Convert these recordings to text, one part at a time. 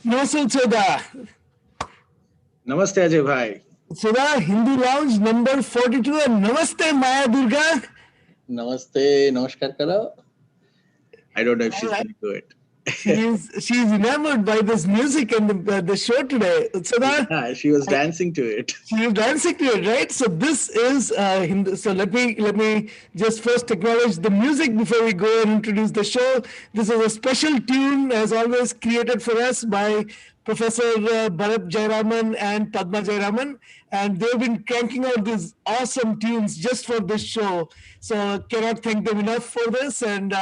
Namaste, Soda. Namaste, Ajay bhai. Soda, Hindu Lounge number 42, and Namaste, Maya Durga. Namaste, namaskar karo. I don't know if she's going to do it. She's enamored by this music and the show today. Soda, Yeah, she was dancing to it. she was dancing to it, right? So this is Hindu. So let me just first acknowledge the music before we go and introduce the show. This is a special tune, as always, created for us by Professor Bharat Jayaraman and Padma Jayaraman, and they've been cranking out these awesome tunes just for this show. So cannot thank them enough for this. And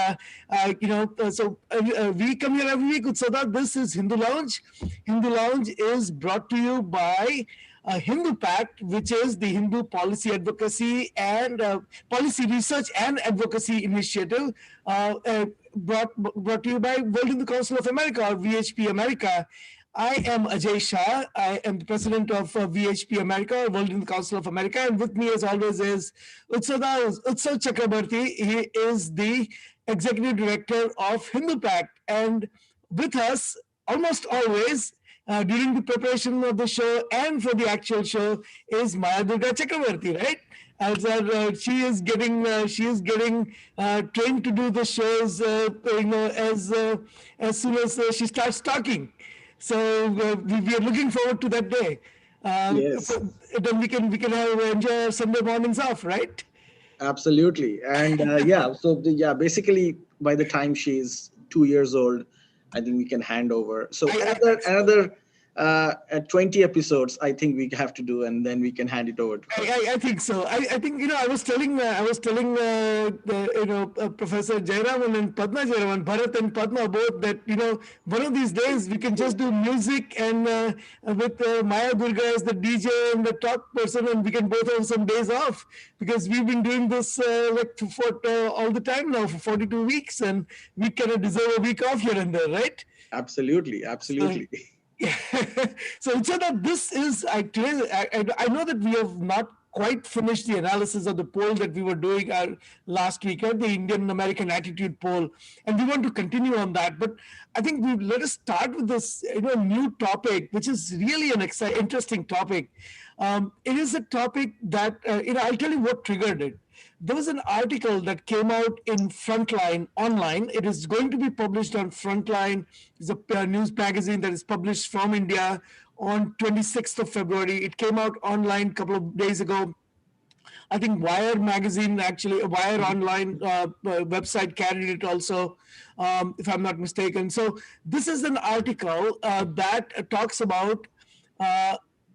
we come here every week. Utsada, this is Hindu Lounge. Hindu Lounge is brought to you by Hindu Pact, which is the Hindu Policy Advocacy and Policy Research and Advocacy Initiative, brought to you by World Hindu Council of America, or VHP America. I am Ajay Shah. I am the president of VHP America, World Hindu Council of America, and with me, as always, is Utsav Chakrabarti. He is the executive director of Hindu Pact, and with us almost always during the preparation of the show and for the actual show is Maya Durga Chakrabarti, right? As she is getting trained to do the shows, as soon as she starts talking. So we are looking forward to that day. Yes. Then we can enjoy our Sunday mornings off, right? Absolutely. And basically by the time she's 2 years old, I think we can hand over. So another 20 episodes, I think we have to do, and then we can hand it over to her. I think so. I think I was telling Professor Jayaraman and Padma Jayaraman, Bharat and Padma both, that one of these days we can just do music and with Maya Durga as the DJ and the talk person, and we can both have some days off, because we've been doing this for all the time now for 42 weeks, and we kind of deserve a week off here and there, right? Absolutely. So Uchada, this is actually, I know that we have not quite finished the analysis of the poll that we were doing last week, the Indian American attitude poll, and we want to continue on that. But I think let us start with this new topic, which is really an interesting topic. It is a topic that I'll tell you what triggered it. There was an article that came out in Frontline online. It is going to be published on Frontline. It's a news magazine that is published from India on 26th of February. It came out online a couple of days ago. I think Wire magazine, actually, Wire online website carried it also, if I'm not mistaken. So this is an article that talks about,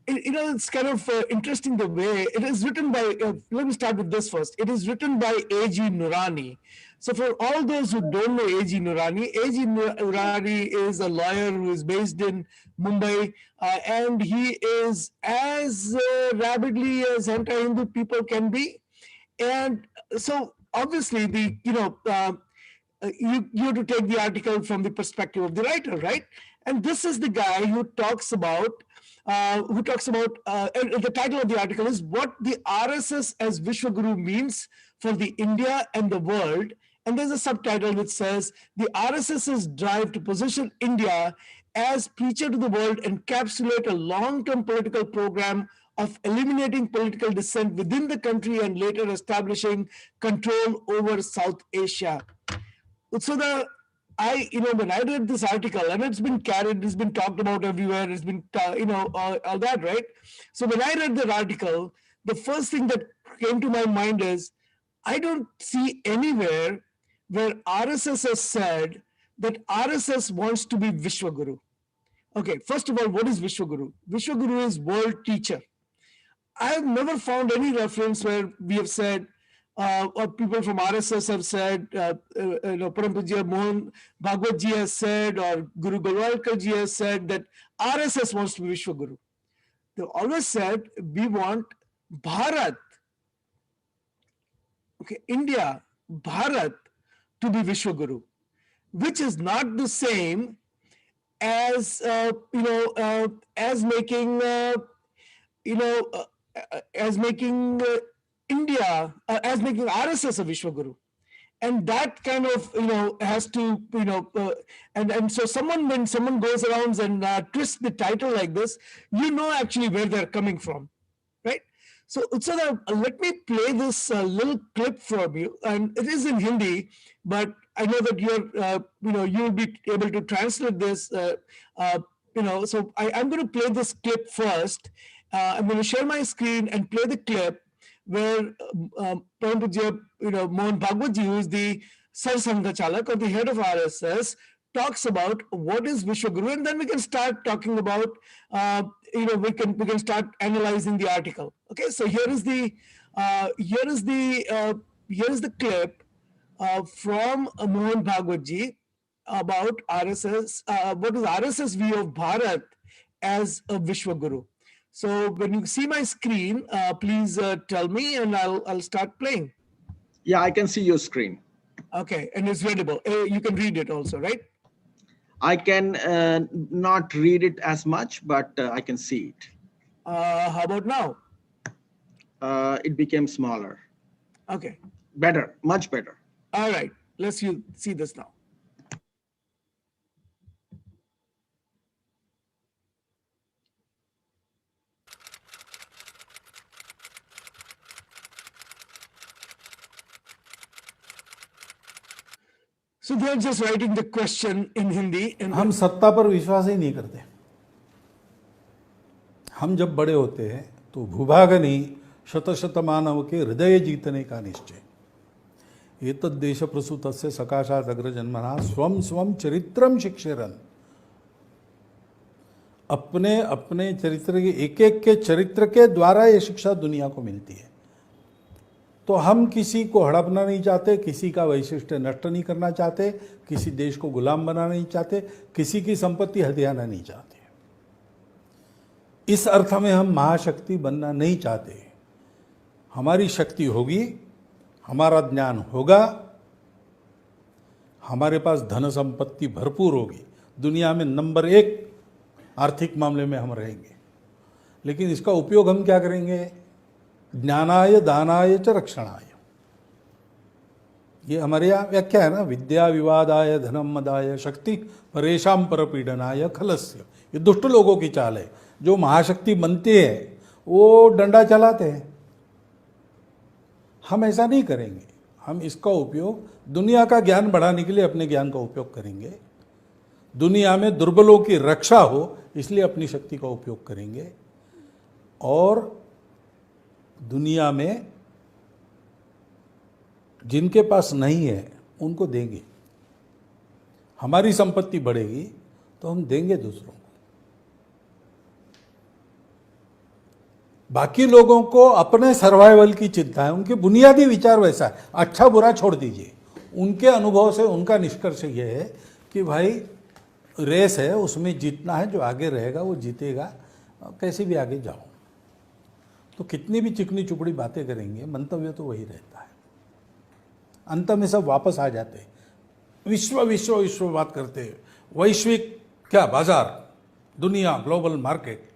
it's kind of interesting the way it is written by, let me start with this first. It is written by A.G. Nurani. So for all those who don't know A.G. Nurani, A.G. Nurani is a lawyer who is based in Mumbai, and he is as rabidly as anti-Hindu people can be. And so obviously you have to take the article from the perspective of the writer, right? And this is the guy who talks about and the title of the article is "What the RSS as Vishwaguru Means for the India and the World." And there's a subtitle which says, "The RSS's drive to position India as preacher to the world encapsulate a long-term political program of eliminating political dissent within the country and later establishing control over South Asia." So when I read this article, and it's been carried, it's been talked about everywhere, it's been, all that, right? So when I read that article, the first thing that came to my mind is, I don't see anywhere where RSS has said that RSS wants to be Vishwaguru. Okay, first of all, what is Vishwaguru? Vishwaguru is world teacher. I've never found any reference where we have said, or people from RSS have said, Param Pujya Mohan Bhagwat ji has said, or Guru Golwalkar ji has said that RSS wants to be Vishwaguru. They always said, we want Bharat, okay, India, Bharat to be Vishwaguru, which is not the same as, as making, as making India, as making RSS a Vishwaguru. And that kind of, has to, and so when someone goes around and twists the title like this, actually where they're coming from, right? So Utsada, let me play this little clip for you, and it is in Hindi, but I know that you'll be able to translate this, so I'm going to play this clip first. I'm going to share my screen and play the clip where Param Pujya, Mohan Bhagwat ji, who is the Sar Sangha Chalak or the head of RSS, talks about what is Vishwaguru, and then we can start talking about, we can start analyzing the article. Okay, so here is the clip from Mohan Bhagwat ji about RSS. What is RSS view of Bharat as a Vishwaguru? So when you see my screen, please tell me, and I'll start playing. Yeah, I can see your screen. Okay, and it's readable. You can read it also, right? I can not read it as much, but I can see it. How about now? It became smaller. Okay. Better, much better. All right, let's see this now. So they're just writing the question in Hindi. हम सत्ता पर विश्वास ही नहीं करते। हम जब बड़े होते हैं तो भूभागनी शत मानव के हृदय जीतने का निश्चय। एतद्देश प्रसूतस्य सकाशात् अग्रजन्मना स्वम स्वम चरित्रम शिक्षेरन्। अपने अपने चरित्र के एक के चरित्र के द्वारा ये शिक्षा दुनिया को मिलती है। तो हम किसी को हड़पना नहीं चाहते, किसी का वैशिष्ट नष्ट नहीं करना चाहते, किसी देश को गुलाम बनाना नहीं चाहते, किसी की संपत्ति हथियाना नहीं चाहते। इस अर्थ में हम महाशक्ति बनना नहीं चाहते। हमारी शक्ति होगी, हमारा ज्ञान होगा, हमारे पास धन संपत्ति भरपूर होगी, दुनिया में नंबर 1 आर्थिक मामले में हम रहेंगे। लेकिन इसका उपयोग हम क्या करेंगे? ज्ञानाय दानाय च रक्षणाय। ये हमारे यहाँ व्याख्या है ना, विद्या विवादाय धनम मदाय शक्ति परेशान परपीडनाय खलस्य। ये दुष्ट लोगों की चाल है। जो महाशक्ति बनते हैं वो डंडा चलाते हैं। हम ऐसा नहीं करेंगे। हम इसका उपयोग दुनिया का ज्ञान बढ़ाने के लिए अपने ज्ञान का उपयोग करेंगे। दुनिया में दुर्बलों की रक्षा हो इसलिए अपनी शक्ति का उपयोग करेंगे और दुनिया में जिनके पास नहीं है उनको देंगे। हमारी संपत्ति बढ़ेगी तो हम देंगे दूसरों को। बाकी लोगों को अपने सर्वाइवल की चिंता है, उनके बुनियादी विचार वैसा है। अच्छा बुरा छोड़ दीजिए, उनके अनुभव से उनका निष्कर्ष ये है कि भाई रेस है, उसमें जीतना है, जो आगे रहेगा वो जीतेगा, कैसे भी आगे जाओ। तो कितनी भी चिकनी चुपड़ी बातें करेंगे, मंतव्य तो वही रहता है। अंत में सब वापस आ जाते हैं। विश्व विश्व विश्व बात करते हैं, वैश्विक क्या बाजार, दुनिया, ग्लोबल मार्केट।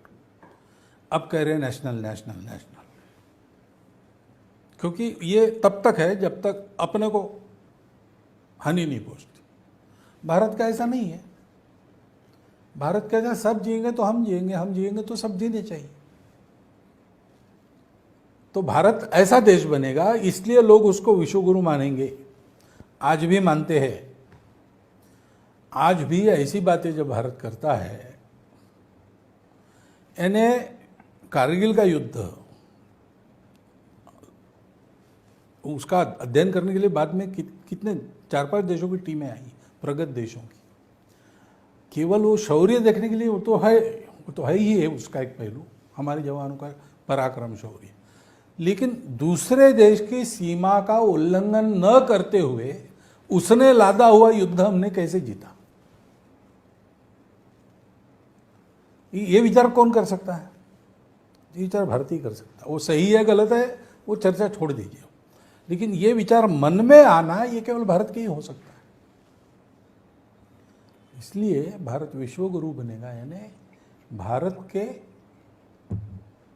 अब कह रहे हैं नेशनल नेशनल नेशनल, क्योंकि ये तब तक है जब तक अपने को हानि नहीं पहुंचती। भारत का ऐसा नहीं है। भारत कहता है सब जिएंगे तो हम जिएंगे, हम जिएंगे तो सब जीने चाहिए। तो भारत ऐसा देश बनेगा, इसलिए लोग उसको विश्वगुरु मानेंगे। आज भी मानते हैं। आज भी ऐसी बातें जब भारत करता है, यानी कारगिल का युद्ध, उसका अध्ययन करने के लिए बाद में कितने 4-5 देशों की टीमें आई, प्रगत देशों की। केवल वो शौर्य देखने के लिए वो तो है ही है उसका एक पहलू, हमारे जवानों का पराक्रम, शौर्य। लेकिन दूसरे देश की सीमा का उल्लंघन न करते हुए उसने लादा हुआ युद्ध हमने कैसे जीता, ये विचार कौन कर सकता है? ये विचार भारतीय कर सकता है। वो सही है गलत है वो चर्चा छोड़ दीजिए, लेकिन ये विचार मन में आना ये केवल भारत के ही हो सकता है। इसलिए भारत विश्वगुरु बनेगा, यानी भारत के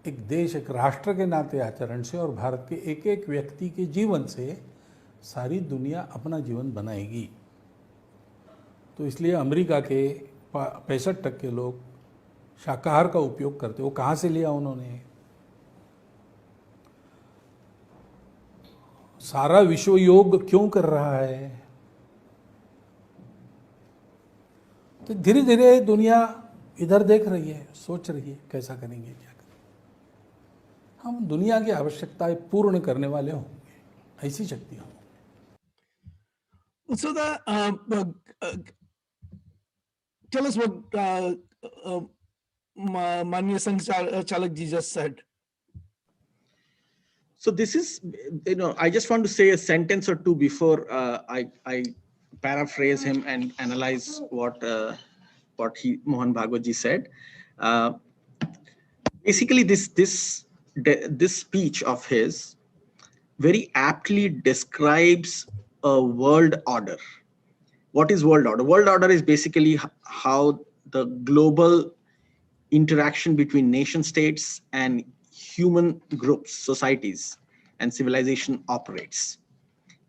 एक देश, एक राष्ट्र के नाते आचरण से और भारत के एक एक व्यक्ति के जीवन से सारी दुनिया अपना जीवन बनाएगी। तो इसलिए अमेरिका के 65% लोग शाकाहार का उपयोग करते। वो कहाँ से लिया उन्होंने? सारा विश्व योग क्यों कर रहा है? तो धीरे धीरे दुनिया इधर देख रही है, सोच रही है कैसा करेंगे, क्या करेंगे। हम दुनिया की आवश्यकताएं पूर्ण करने वाले होंगे, ऐसी शक्ति होंगी। So tell us what Manya Sangh Chalak ji just said. So this is, I just want to say a sentence or two before I paraphrase him and analyze what Mohan Bhagwat ji said. Basically, this speech of his very aptly describes a world order. What is world order? World order is basically how the global interaction between nation states and human groups, societies, and civilization operates.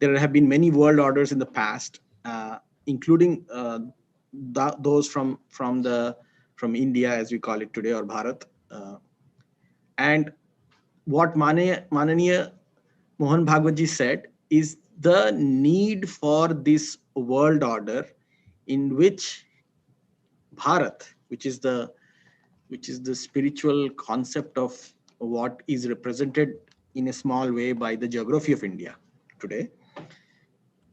There have been many world orders in the past, including those from India, as we call it today, or Bharat. And what Mananiya Mohan Bhagwat ji said is the need for this world order in which Bharat, which is the spiritual concept of what is represented in a small way by the geography of India today,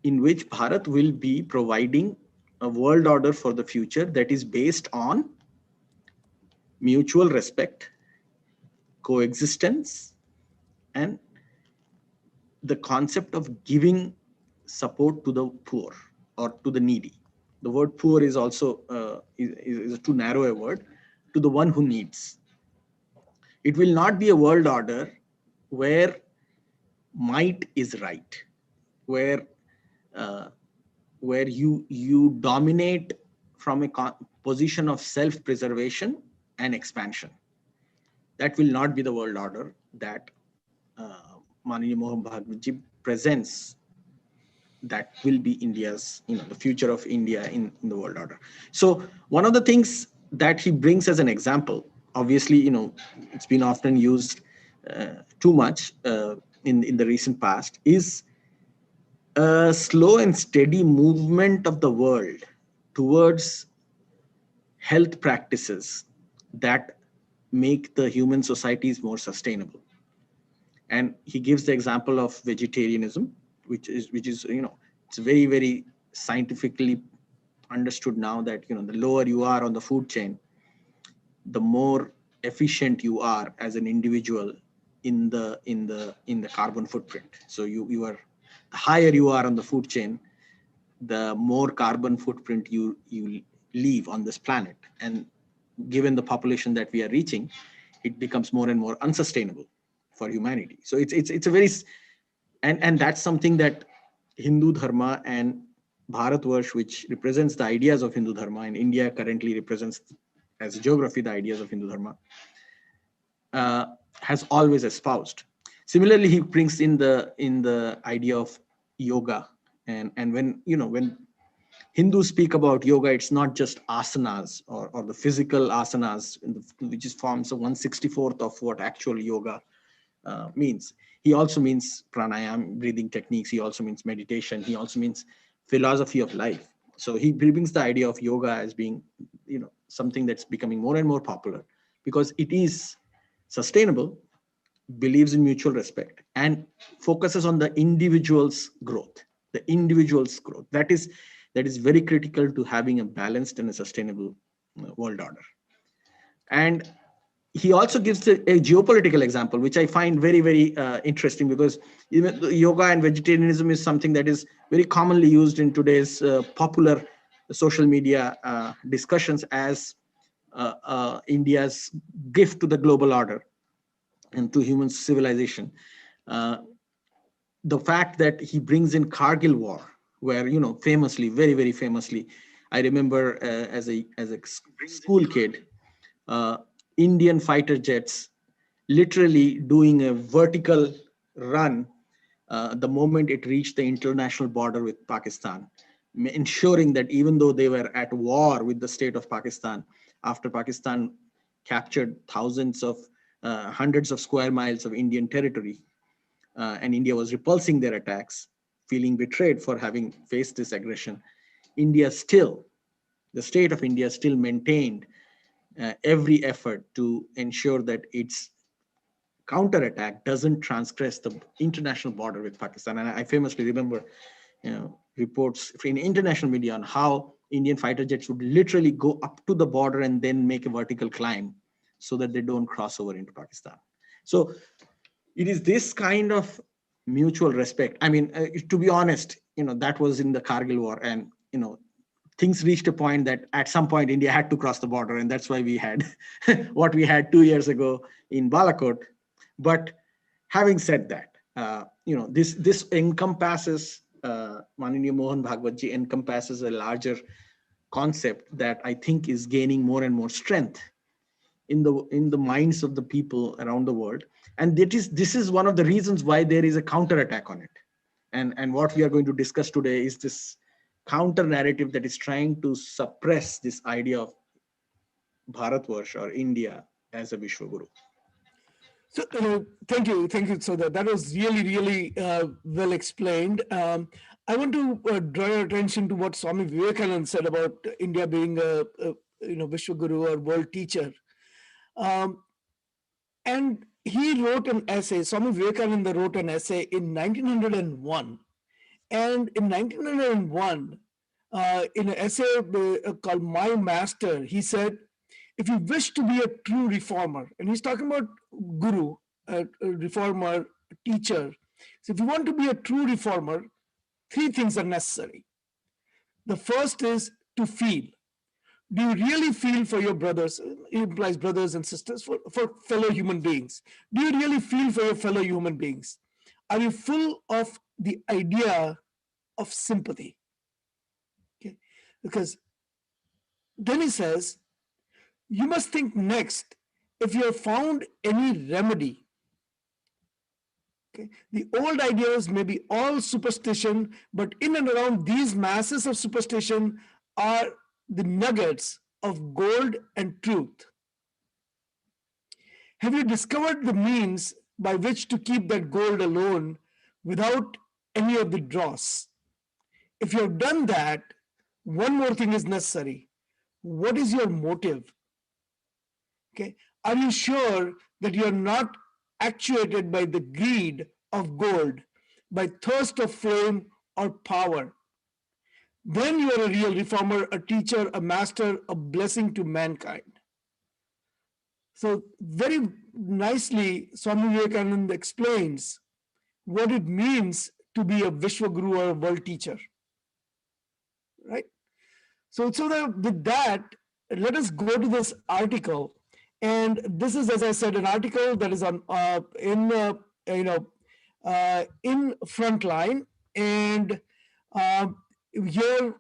in which Bharat will be providing a world order for the future that is based on mutual respect, coexistence, and the concept of giving support to the poor or to the needy. The word poor is also is too narrow a word, to the one who needs. It will not be a world order where might is right, where you dominate from a position of self-preservation and expansion. That will not be the world order that Mananiya Mohan Bhagwat ji presents. That will be India's, the future of India in the world order. So one of the things that he brings as an example, obviously, it's been often used too much in the recent past, is a slow and steady movement of the world towards health practices that make the human societies more sustainable. And he gives the example of vegetarianism, which is it's very, very scientifically understood now that the lower you are on the food chain, the more efficient you are as an individual in the carbon footprint. So you are, the higher you are on the food chain, the more carbon footprint you leave on this planet. And given the population that we are reaching, it becomes more and more unsustainable for humanity. So it's a very, and that's something that Hindu Dharma and Bharatvarsh, which represents the ideas of Hindu Dharma, and India currently represents as a geography the ideas of Hindu Dharma, has always espoused. Similarly, he brings in the idea of yoga, and when Hindus speak about yoga, it's not just asanas or the physical asanas, which is forms of 1/64 of what actual yoga means. He also means pranayam, breathing techniques. He also means meditation. He also means philosophy of life. So he brings the idea of yoga as being, something that's becoming more and more popular because it is sustainable, believes in mutual respect, and focuses on the individual's growth. The individual's growth that is very critical to having a balanced and a sustainable world order. And he also gives a geopolitical example, which I find very, very interesting, because even yoga and vegetarianism is something that is very commonly used in today's popular social media discussions as India's gift to the global order and to human civilization. Uh, the fact that he brings in Kargil War, where famously, very, very famously, I remember as a school kid, uh, Indian fighter jets literally doing a vertical run the moment it reached the international border with Pakistan, ensuring that even though they were at war with the state of Pakistan, after Pakistan captured hundreds of square miles of Indian territory, and India was repulsing their attacks, feeling betrayed for having faced this aggression, the state of India still maintained every effort to ensure that its counterattack doesn't transgress the international border with Pakistan. And I famously remember, reports in international media on how Indian fighter jets would literally go up to the border and then make a vertical climb so that they don't cross over into Pakistan. So it is this kind of mutual respect. I mean, to be honest, that was in the Kargil war, and things reached a point that at some point India had to cross the border, and that's why we had what we had 2 years ago in Balakot. But having said that, this encompasses, Mananiya Mohan Bhagwatji encompasses a larger concept that I think is gaining more and more strength in the minds of the people around the world. And this is one of the reasons why there is a counterattack on it. And what we are going to discuss today is this counter narrative that is trying to suppress this idea of Bharatvarsh or India as a Vishwaguru. So, thank you. So that was really, really well explained. I want to draw your attention to what Swami Vivekananda said about India being a Vishwaguru or world teacher. Um, and he wrote an essay. Swami Vivekananda wrote an essay in 1901, and in 1901, in an essay called "My Master," he said, if you wish to be a true reformer, and he's talking about guru, a reformer, a teacher. So if you want to be a true reformer, three things are necessary. The first is to feel. Do you really feel for your brothers? It implies brothers and sisters, for fellow human beings. Do you really feel for your fellow human beings? Are you full of the idea of sympathy? Okay. Because then he says, you must think next if you have found any remedy. Okay. The old ideas may be all superstition, but in and around these masses of superstition are the nuggets of gold and truth. Have you discovered the means by which to keep that gold alone without any of the dross? If you have done that, one more thing is necessary. What is your motive? Okay. Are you sure that you are not actuated by the greed of gold, by thirst of fame or power? Then you are a real reformer, a teacher, a master, a blessing to mankind. So, very nicely, Swami Vivekananda explains what it means to be a Vishwa Guru or a world teacher, right? So that with that, let us go to this article, and this is, as I said, an article that is on you know in Frontline, and uh, here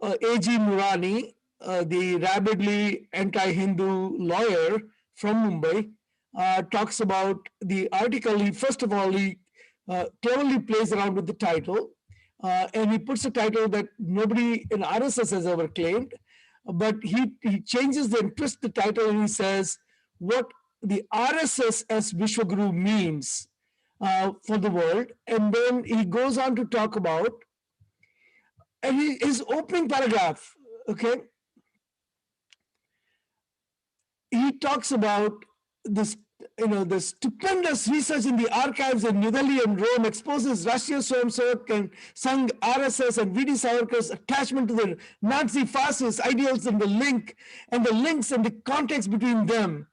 A.G. Murani, the rabidly anti-Hindu lawyer from Mumbai, talks about the article. He first of all he cleverly plays around with the title, and he puts a title that nobody in RSS has ever claimed, but he changes and twists the title, and he says what the RSS as Vishwaguru means for the world. And then he goes on to talk about, and his opening paragraph, okay, he talks about this, the stupendous research in the archives in New Delhi and Rome exposes Rashtriya Swayamsevak and Sangh, RSS, and V.D. Savarkar's attachment to the Nazi fascist ideals and the links and the context between them.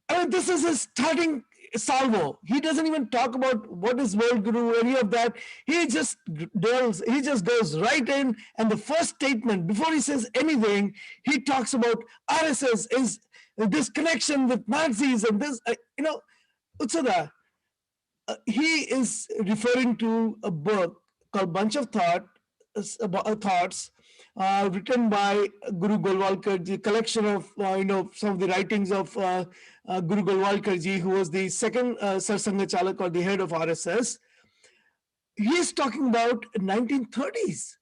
I mean, this is his starting salvo. He doesn't even talk about what is world guru, any of that. He just goes right in, and the first statement, before he says anything, he talks about RSS is this connection with Nazis and this, Utsada. He is referring to a book called Bunch of Thoughts, written by Guru Golwalkar ji, collection of some of the writings of Guru Golwalkar ji, who was the second Sarsanga Chalak, or the head of RSS. He is talking about 1930s.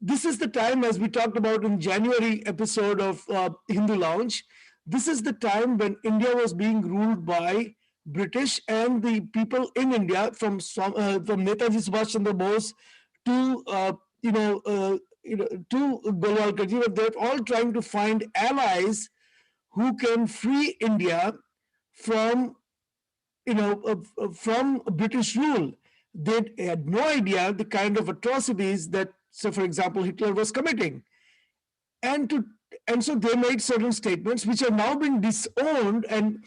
This is the time, as we talked about in January episode of HinduLounge, this is the time when India was being ruled by British, and the people in India, from Netaji Subhash Chandra Bose to to Golwalkar ji, they're all trying to find allies who can free India from from British rule. They had no idea the kind of atrocities that, so for example, Hitler was committing, and to and so they made certain statements which are now being disowned and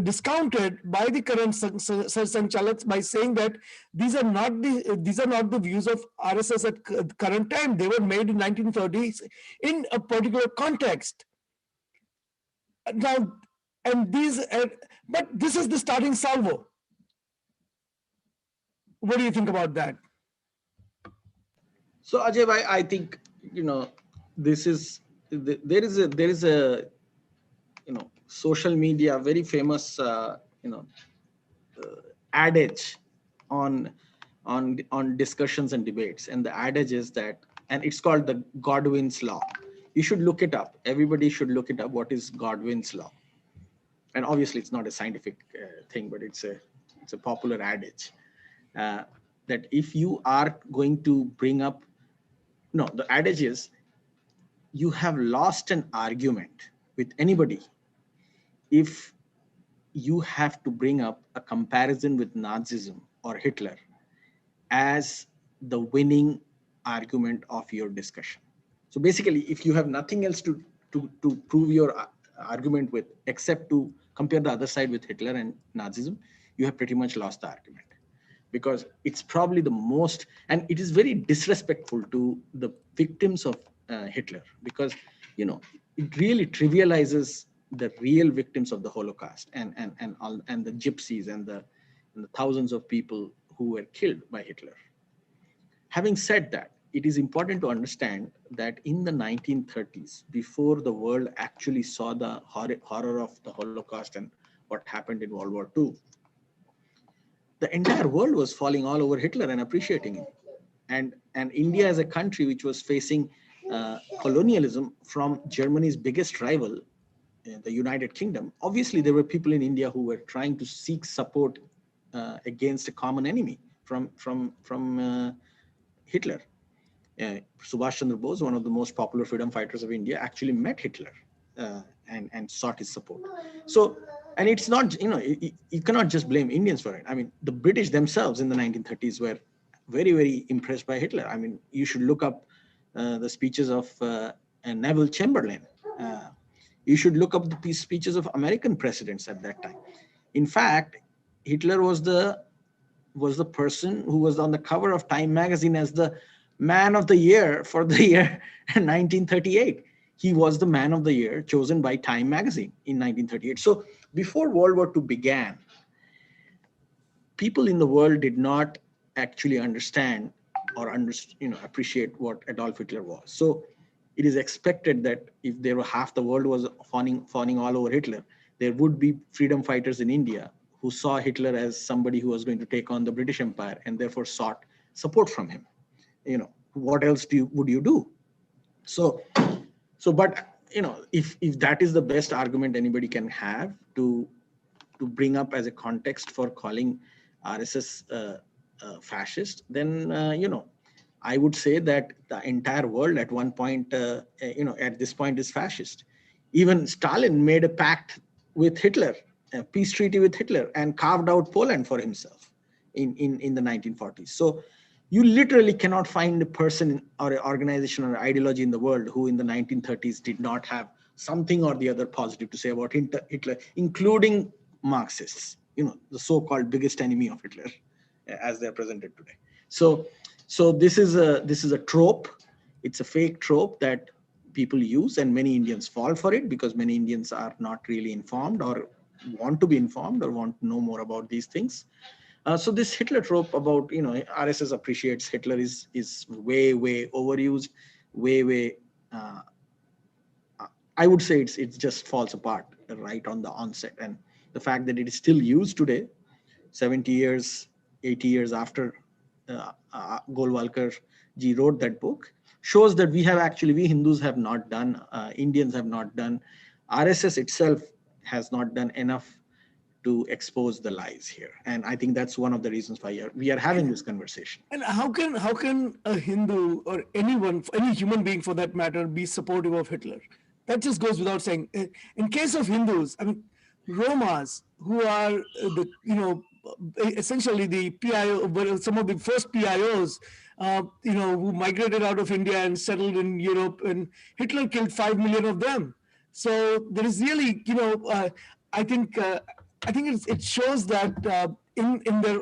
discounted by the current Sanchalaks, by saying that these are not the views of RSS at current time. They were made in 1930s in a particular context. Now, and but this is the starting salvo. What do you think about that? So Ajay, I think this is there is a social media very famous adage on discussions and debates, and the adage is that, and it's called the Godwin's law. You should look it up. Everybody should look it up. What is Godwin's law? And obviously, it's not a scientific thing, but it's a popular adage that if you are going to bring up, no, the adage is, you have lost an argument with anybody if you have to bring up a comparison with Nazism or Hitler as the winning argument of your discussion. So basically, if you have nothing else to prove your argument with except to compare the other side with Hitler and Nazism, you have pretty much lost the argument, because it's probably the most, and it is very disrespectful to the victims of Hitler, because it really trivializes the real victims of the Holocaust and the gypsies and the thousands of people who were killed by Hitler. Having said that, it is important to understand that in the 1930s, before the world actually saw the horror of the Holocaust and what happened in World War II, the entire world was falling all over Hitler and appreciating him. And India, as a country which was facing colonialism from Germany's biggest rival, the United Kingdom, obviously there were people in India who were trying to seek support against a common enemy from Hitler. Subhash Chandra Bose, one of the most popular freedom fighters of India, actually met Hitler and sought his support. So, and it's not, you cannot just blame Indians for it. I mean, the British themselves in the 1930s were very, very impressed by Hitler. I mean, you should look up the speeches of Neville Chamberlain. You should look up the speeches of American presidents at that time. In fact, Hitler was the person who was on the cover of Time magazine as the man of the year for the year 1938. He was the man of the year chosen by Time magazine in 1938. So before World War II began, people in the world did not actually understand or appreciate what Adolf Hitler was. So it is expected that if there were half the world was fawning all over Hitler, there would be freedom fighters in India who saw Hitler as somebody who was going to take on the British Empire and therefore sought support from him. What else would you do? So but if that is the best argument anybody can have to bring up as a context for calling RSS fascist, then I would say that the entire world at one point, at this point, is fascist. Even Stalin made a pact with Hitler, a peace treaty with Hitler, and carved out Poland for himself in the 1940s. So you literally cannot find a person or an organization or ideology in the world who in the 1930s did not have something or the other positive to say about Hitler, including Marxists, the so-called biggest enemy of Hitler as they're presented today. So this is a trope. It's a fake trope that people use, and many Indians fall for it because many Indians are not really informed or want to be informed or want to know more about these things. So this Hitler trope about RSS appreciates Hitler is way overused, way. I would say it just falls apart right on the onset, and the fact that it is still used today, 70 years, 80 years after Golwalkar ji wrote that book, shows that we Hindus have not done, Indians have not done, RSS itself has not done enough to expose the lies here. And I think that's one of the reasons why we are having this conversation. And how can a Hindu or anyone, any human being for that matter, be supportive of Hitler? That just goes without saying. In case of Hindus, I mean, Romas, who are essentially the PIO, some of the first PIOs, who migrated out of India and settled in Europe, and Hitler killed 5 million of them. So there is really, I think it shows that in their,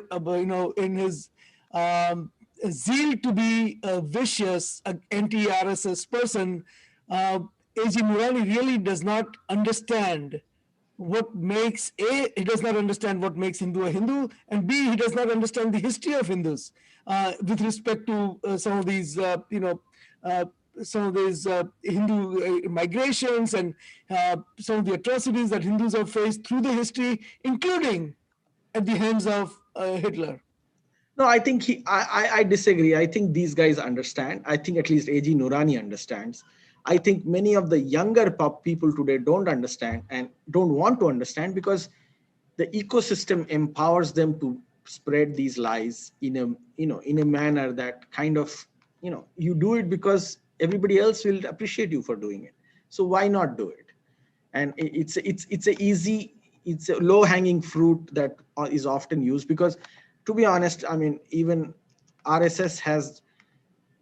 in his zeal to be a vicious anti-RSS person, A.G. Nurani really does not understand what makes he does not understand what makes Hindu a Hindu, and B, he does not understand the history of Hindus with respect to some of these Hindu migrations and some of the atrocities that Hindus have faced through the history, including at the hands of Hitler. No, I think I disagree. I think these guys understand. I think at least A.G. Nurani understands. I think many of the younger people today don't understand and don't want to understand because the ecosystem empowers them to spread these lies in a manner that kind of, you do it because everybody else will appreciate you for doing it. So why not do it? And it's a low hanging fruit that is often used because, to be honest, I mean, even RSS has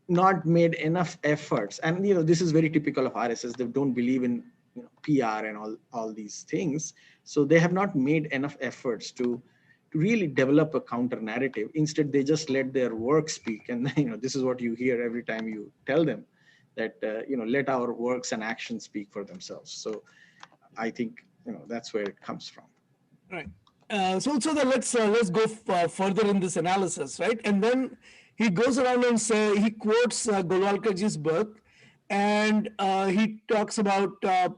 not made enough efforts, and this is very typical of RSS. They don't believe in PR and all these things, so they have not made enough efforts to really develop a counter narrative. Instead, they just let their work speak, and this is what you hear every time you tell them that let our works and actions speak for themselves. So I think that's where it comes from. Right. So let's go further in this analysis, right? And then he goes around and he quotes Golwalkarji's book, and he talks about the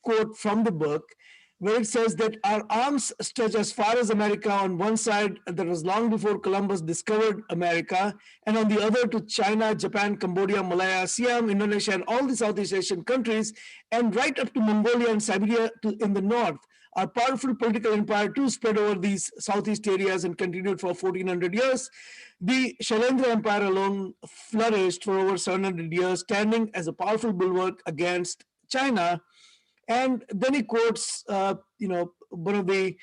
quote from the book, where it says that our arms stretch as far as America on one side, that was long before Columbus discovered America, and on the other to China, Japan, Cambodia, Malaya, Siam, Indonesia, and all the Southeast Asian countries, and right up to Mongolia and Siberia in the north. Our powerful political empire too spread over these southeast areas and continued for 1400 years. The Shailendra Empire alone flourished for over 700 years, standing as a powerful bulwark against China. And then he quotes, uh, one of the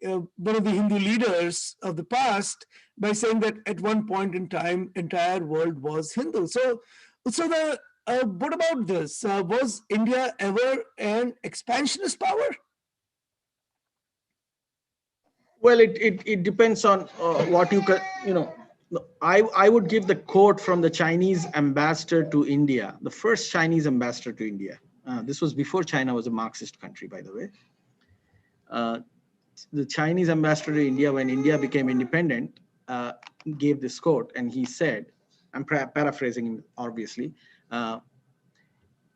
Hindu leaders of the past by saying that at one point in time, entire world was Hindu. What about this? Was India ever an expansionist power? Well, it depends on what you can, I would give the quote from the Chinese ambassador to India, the first Chinese ambassador to India. This was before China was a Marxist country, by the way. Uh, the Chinese ambassador to India, when India became independent, gave this quote, and he said, I'm paraphrasing him, obviously, uh,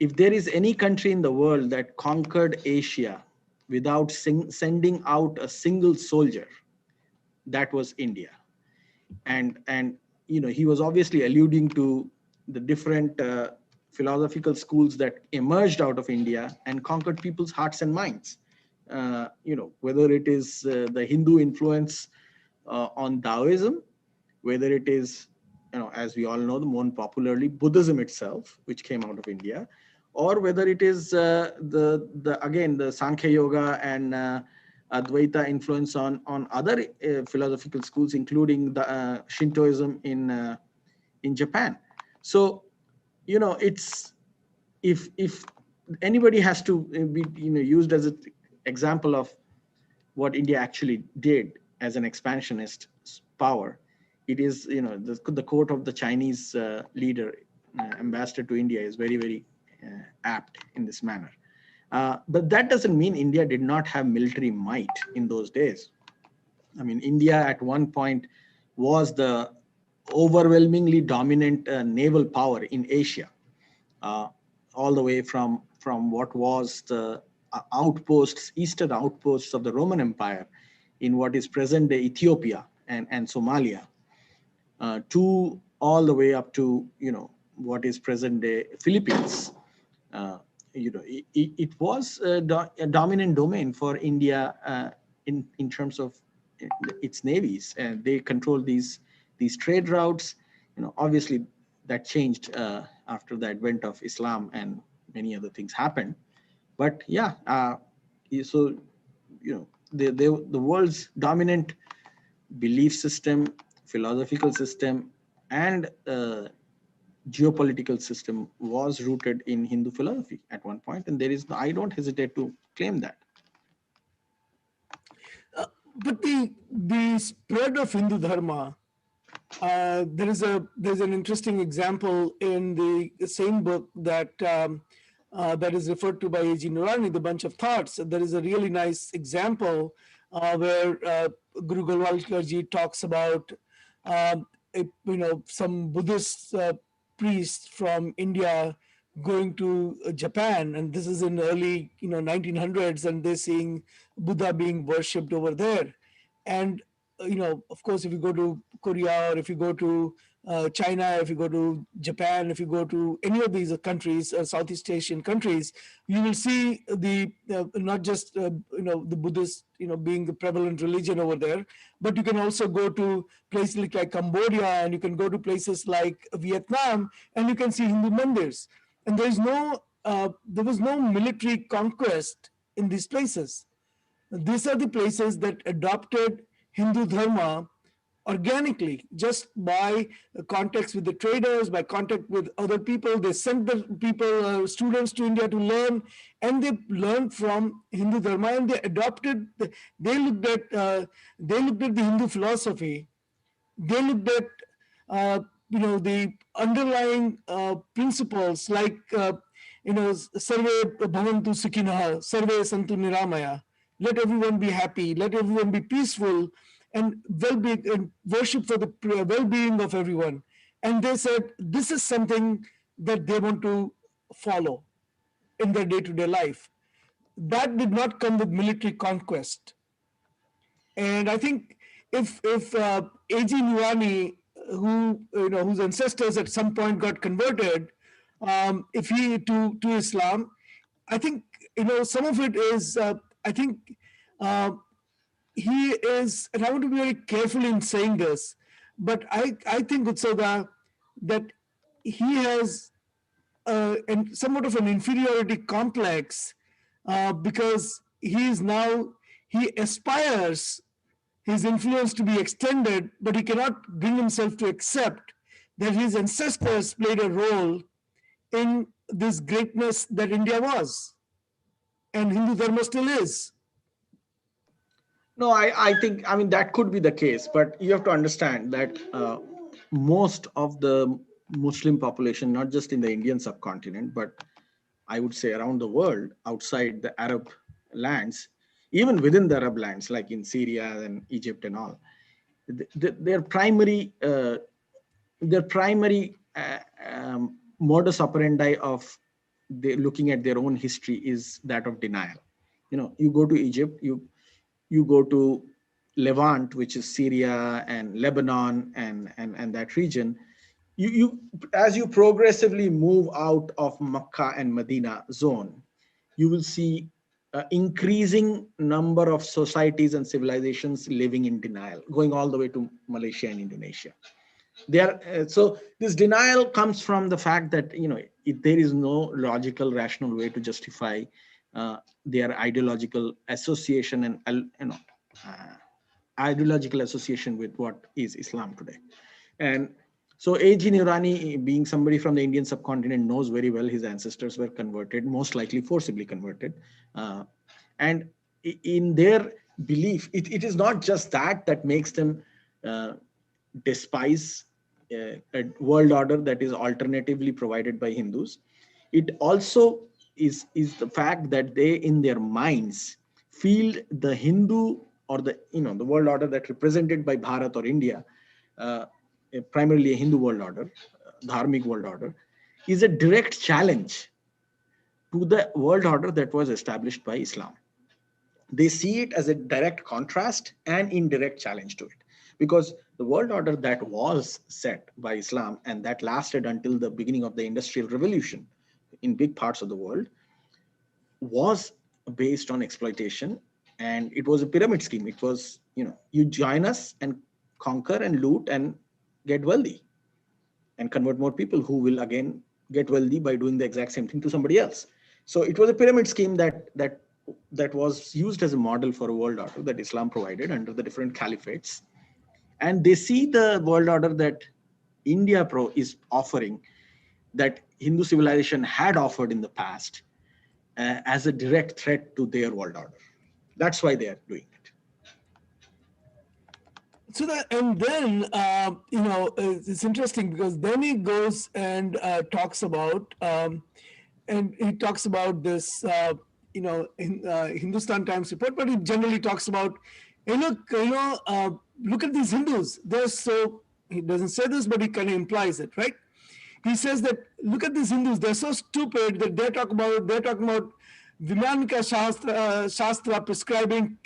if there is any country in the world that conquered Asia without sending out a single soldier, that was India. And he was obviously alluding to the different philosophical schools that emerged out of India and conquered people's hearts and minds. Whether it is the Hindu influence on Taoism, whether it is, as we all know, the more popularly Buddhism itself, which came out of India, or whether it is the Sankhya Yoga and Advaita influence on other philosophical schools, including the Shintoism in Japan. So, it's, if anybody has to be used as an example of what India actually did as an expansionist power, it is, the quote of the Chinese leader, ambassador to India, is very, very apt in this manner. But that doesn't mean India did not have military might in those days. I mean, India at one point was the overwhelmingly dominant naval power in Asia, all the way from what was the outposts, eastern outposts of the Roman Empire in what is present-day Ethiopia and Somalia, to all the way up to what is present-day Philippines. It was a dominant domain for India in terms of its navies, and they controlled these trade routes. Obviously, that changed after the advent of Islam and many other things happened. But yeah, so the world's dominant belief system, philosophical system, and geopolitical system was rooted in Hindu philosophy at one point, and I don't hesitate to claim that. But the spread of Hindu Dharma, there's an interesting example in the same book that is referred to by A.G. Nurani, The Bunch of Thoughts. There is a really nice example where Guru Galwalkar ji talks about some Buddhist priests from India going to Japan, and this is in early 1900s, and they're seeing Buddha being worshipped over there. And of course, if you go to Korea, or if you go to China, if you go to Japan, if you go to any of these countries, Southeast Asian countries, you will see the not just the Buddhist being the prevalent religion over there, but you can also go to places like Cambodia, and you can go to places like Vietnam, and you can see Hindu mandirs. And there was no military conquest in these places. These are the places that adopted Hindu Dharma organically, just by contacts with the traders, by contact with other people. They sent the people, students to India to learn, and they learned from Hindu Dharma, and they adopted. They looked at the Hindu philosophy. They looked at the underlying principles like sarve bhavantu sukhinah, sarve santu niramaya. Let everyone be happy. Let everyone be peaceful, and well-being, and worship for the well-being of everyone. And they said this is something that they want to follow in their day-to-day life. That did not come with military conquest. And I think if A.G. Nuwani, whose ancestors at some point got converted, if he to Islam, I think some of it is. I think he is, and I want to be very careful in saying this, but I think Utsoga, that he has and somewhat of an inferiority complex because he aspires his influence to be extended, but he cannot bring himself to accept that his ancestors played a role in this greatness that India was and Hindu Dharma still is. No, I think, I mean, that could be the case, but you have to understand that most of the Muslim population, not just in the Indian subcontinent, but I would say around the world, outside the Arab lands, even within the Arab lands, like in Syria and Egypt and all, their primary modus operandi of looking at their own history is that of denial. You know, you go to Egypt, you go to Levant, which is Syria and Lebanon and that region. You as you progressively move out of Makkah and Medina zone, you will see increasing number of societies and civilizations living in denial, going all the way to Malaysia and Indonesia. So this denial comes from the fact that, you know, there is no logical, rational way to justify their ideological association and ideological association with what is Islam today. And so A.G. Nurani, being somebody from the Indian subcontinent, knows very well his ancestors were converted, most likely forcibly converted. And in their belief, it is not just that makes them despise a world order that is alternatively provided by Hindus. It also is the fact that they, in their minds, feel the Hindu or the the world order that represented by Bharat or India, primarily a Hindu world order, dharmic world order, is a direct challenge to the world order that was established by Islam. They see it as a direct contrast and indirect challenge to it, because the world order that was set by Islam and that lasted until the beginning of the Industrial Revolution in big parts of the world was based on exploitation, and it was a pyramid scheme. It was, you join us and conquer and loot and get wealthy and convert more people who will again get wealthy by doing the exact same thing to somebody else. So it was a pyramid scheme that was used as a model for a world order that Islam provided under the different caliphates. And they see the world order that India is offering, that Hindu civilization had offered in the past, as a direct threat to their world order. That's why they are doing it. So that, and then it's interesting because then he goes and talks about this Hindustan Times report, but he generally talks about look at these Hindus. They're so, he doesn't say this, but he kind of implies it, right? He says that look at these Hindus. They're so stupid that they're talking about Vimanika Shastra prescribing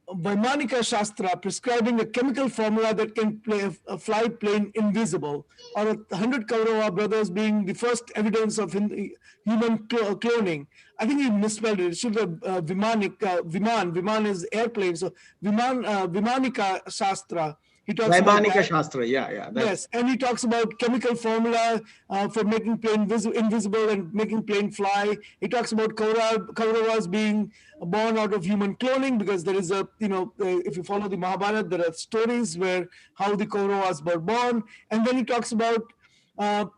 Vaimanika Shastra prescribing a chemical formula that can fly plane invisible, or 100 Kaurava brothers being the first evidence of human cloning. I think he misspelled it. It should have Viman is airplane. So Vimanika Shastra. He talks Vaimanika about Shastra, yeah. Yes, and he talks about chemical formula for making plane invisible and making plane fly. He talks about Kauravas being born out of human cloning, because there is if you follow the Mahabharata, there are stories where how the Kauravas were born. And then he talks about one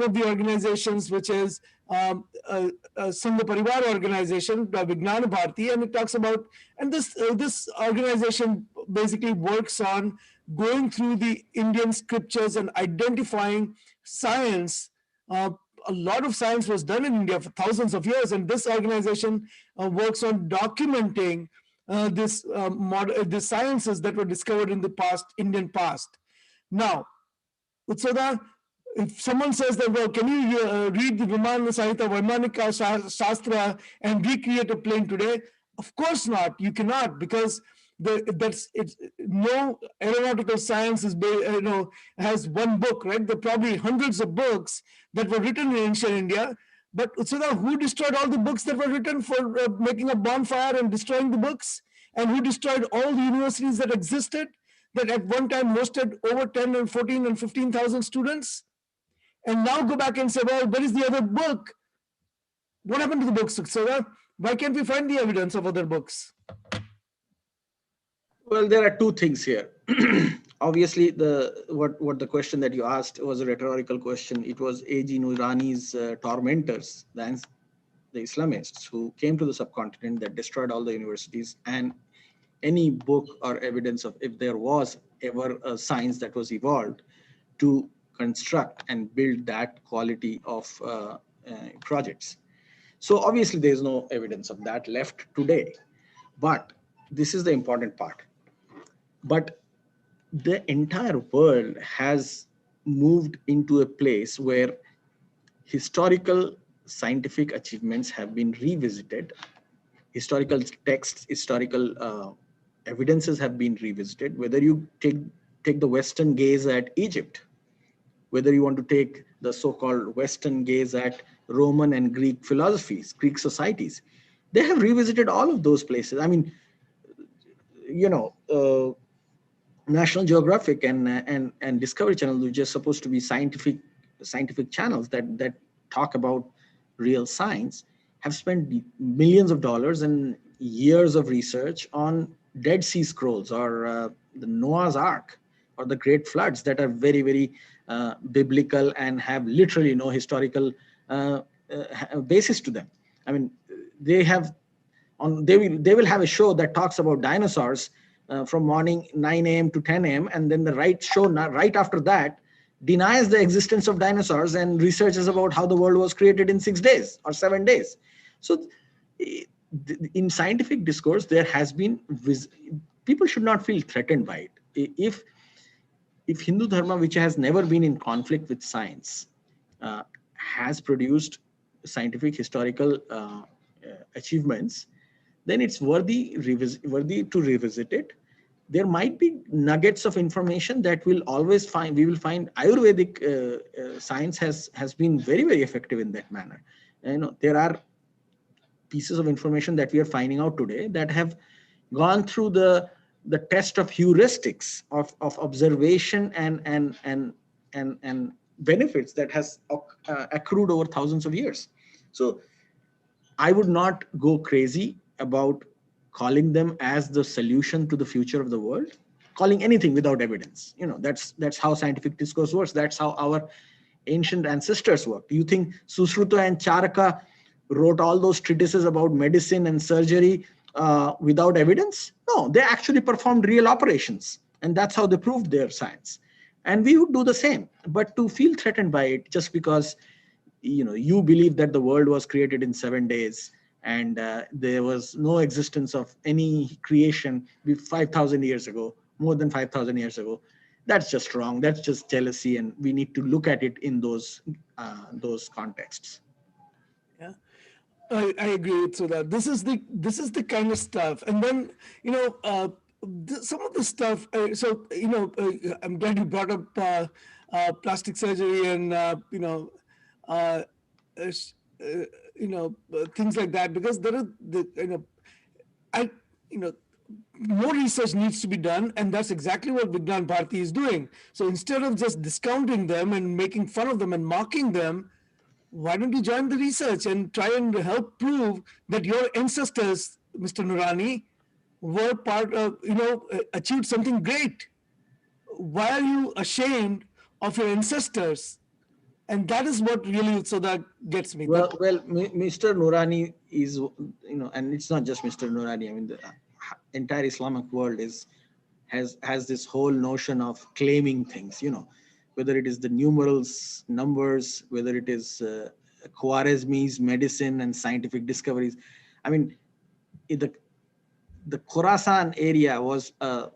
of the organizations, which is Sangha Parivar organization, Vijnana Bharati, and it talks about, and this organization basically works on going through the Indian scriptures and identifying science. A lot of science was done in India for thousands of years, and this organization works on documenting the sciences that were discovered in the Indian past. Now, Utsada, if someone says that, well, can you read the Vimana Sahita Vaimanika Shastra and recreate a plane today? Of course not. You cannot, because no aeronautical science has one book, right? There are probably hundreds of books that were written in ancient India. But Utsada, who destroyed all the books that were written for making a bonfire and destroying the books? And who destroyed all the universities that existed, that at one time hosted over 10 and 14 and 15,000 students? and now go back and say, well, where is the other book? What happened to the books? So why can't we find the evidence of other books? Well, there are two things here. Obviously, what the question that you asked was a rhetorical question. It was A.G. Noorani's tormentors, the Islamists, who came to the subcontinent, that destroyed all the universities, and any book or evidence of if there was ever a science that was evolved to construct and build that quality of projects. So obviously, there is no evidence of that left today. But this is the important part. But the entire world has moved into a place where historical scientific achievements have been revisited, historical texts, historical evidences have been revisited. Whether you take the Western gaze at Egypt, whether you want to take the so-called Western gaze at Roman and Greek philosophies, Greek societies, they have revisited all of those places. I mean, you know, National Geographic and Discovery Channel, which are supposed to be scientific channels that talk about real science, have spent millions of dollars and years of research on Dead Sea Scrolls or the Noah's Ark or the Great Floods that are very, very biblical and have literally no historical basis to them. I mean, they will have a show that talks about dinosaurs from morning 9 a.m. to 10 a.m. and then the show right after that denies the existence of dinosaurs and researches about how the world was created in 6 days or 7 days. So in scientific discourse, there has been, people should not feel threatened by it. If Hindu Dharma, which has never been in conflict with science, has produced scientific historical achievements, then it's worthy to revisit it. There might be nuggets of information that we will find Ayurvedic science has been very, very effective in that manner. There are pieces of information that we are finding out today that have gone through the test of heuristics of observation and benefits that has accrued over thousands of years. So I would not go crazy about calling them as the solution to the future of the world, calling anything without evidence. That's how scientific discourse works. That's how our ancient ancestors worked. Do you think Susruta and Charaka wrote all those treatises about medicine and surgery without evidence? No, they actually performed real operations, and that's how they proved their science. And we would do the same. But to feel threatened by it just because you believe that the world was created in 7 days and there was no existence of any creation 5,000 years ago, more than 5,000 years ago, that's just wrong. That's just jealousy, and we need to look at it in those contexts. Yeah, I agree with that. This is the kind of stuff, and then some of the stuff. I'm glad you brought up plastic surgery and uh, things like that, because there are I more research needs to be done, and that's exactly what Vigyan Bharati is doing. So instead of just discounting them and making fun of them and mocking them, why don't you join the research and try and help prove that your ancestors, Mr. Nurani, were part of, achieved something great? Why are you ashamed of your ancestors? And that is what really, so that gets me. Well, Mr. Nurani is, and it's not just Mr. Nurani. I mean, the entire Islamic world has this whole notion of claiming things, whether it is the numerals, numbers, whether it is Khwarizmi's medicine and scientific discoveries. I mean, the Khorasan area was, the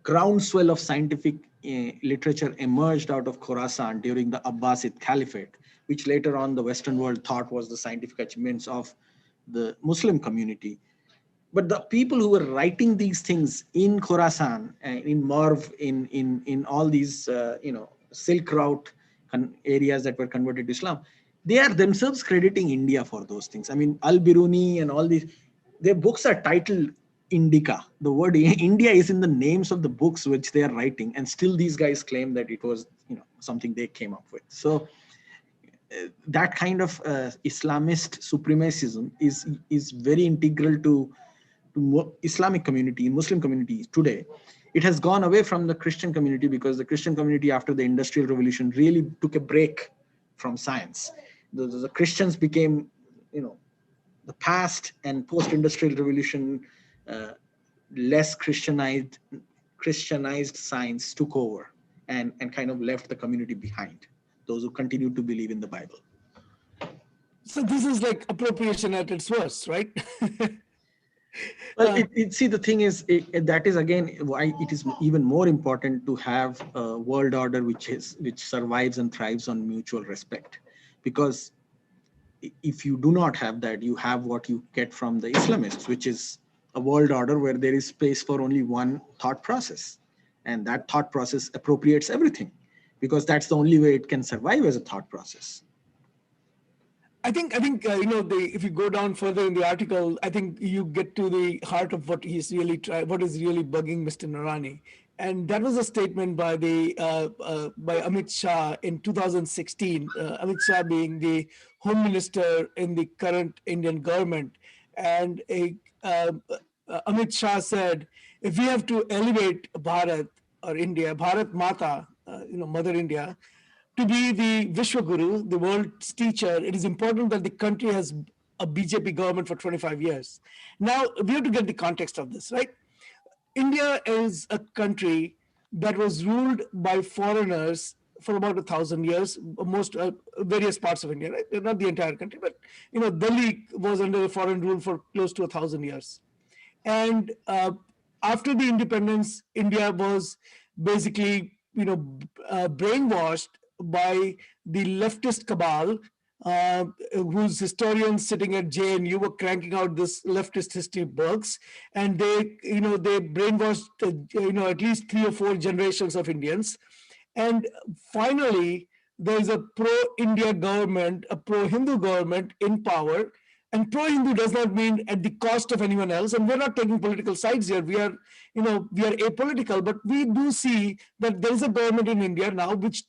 groundswell of scientific literature emerged out of Khorasan during the Abbasid Caliphate, which later on the Western world thought was the scientific achievements of the Muslim community. But the people who were writing these things in Khorasan, in Merv, in all these Silk Route areas that were converted to Islam, they are themselves crediting India for those things. I mean, Al-Biruni and all these, their books are titled indica. The word India is in the names of the books which they are writing, and still these guys claim that it was, something they came up with. So that kind of Islamist supremacism is very integral to Islamic community, Muslim community today. It has gone away from the Christian community because the Christian community after the Industrial Revolution really took a break from science. The Christians became, the past and post-industrial revolution, less Christianized science took over and kind of left the community behind, those who continued to believe in the Bible. So this is like appropriation at its worst, right? Well, see, the thing is, that is again why it is even more important to have a world order which survives and thrives on mutual respect. Because if you do not have that, you have what you get from the Islamists, which is a world order where there is space for only one thought process. And that thought process appropriates everything, because that's the only way it can survive as a thought process. I think if you go down further in the article, I think you get to the heart of what is really bugging Mr. Narani, and that was a statement by by Amit Shah in 2016. Amit Shah being the Home Minister in the current Indian government, and Amit Shah said, if we have to elevate Bharat or India, Bharat Mata, Mother India, to be the Vishwa Guru, the world's teacher, it is important that the country has a BJP government for 25 years. Now, we have to get the context of this, right? India is a country that was ruled by foreigners for about 1,000 years, most various parts of India, right? Not the entire country, but Delhi was under a foreign rule for close to 1,000 years. And after the independence, India was basically, brainwashed by the leftist cabal, whose historians sitting at JNU were cranking out this leftist history books, and they brainwashed, at least 3 or 4 generations of Indians. And finally, there is a pro-India government, a pro-Hindu government in power. And pro-Hindu does not mean at the cost of anyone else. And we're not taking political sides here. We are apolitical, but we do see that there is a government in India now which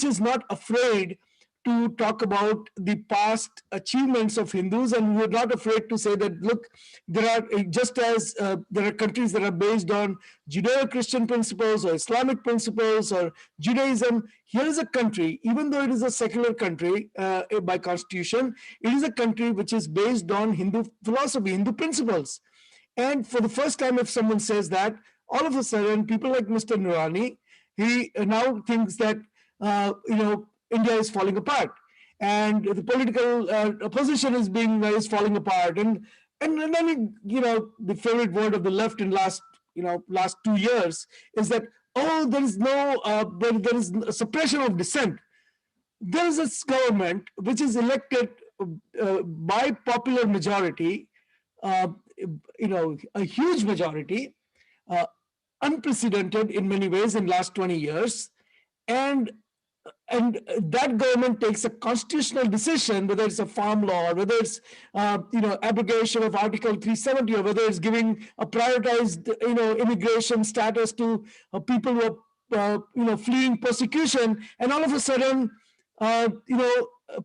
is not afraid to talk about the past achievements of Hindus, and we're not afraid to say that, look, there are, just as there are countries that are based on Judeo-Christian principles or Islamic principles or Judaism, here is a country, even though it is a secular country by constitution, it is a country which is based on Hindu philosophy, Hindu principles. And for the first time, if someone says that, all of a sudden, people like Mr. Nurani, he now thinks that, India is falling apart, and the political opposition is falling apart, and then the favorite word of the left in last 2 years is that, oh, there is no there is a suppression of dissent. There is a government which is elected by popular majority, a huge majority, unprecedented in many ways in last 20 years, and that government takes a constitutional decision, whether it's a farm law, or whether it's abrogation of Article 370, or whether it's giving a prioritized immigration status to people who are fleeing persecution, and all of a sudden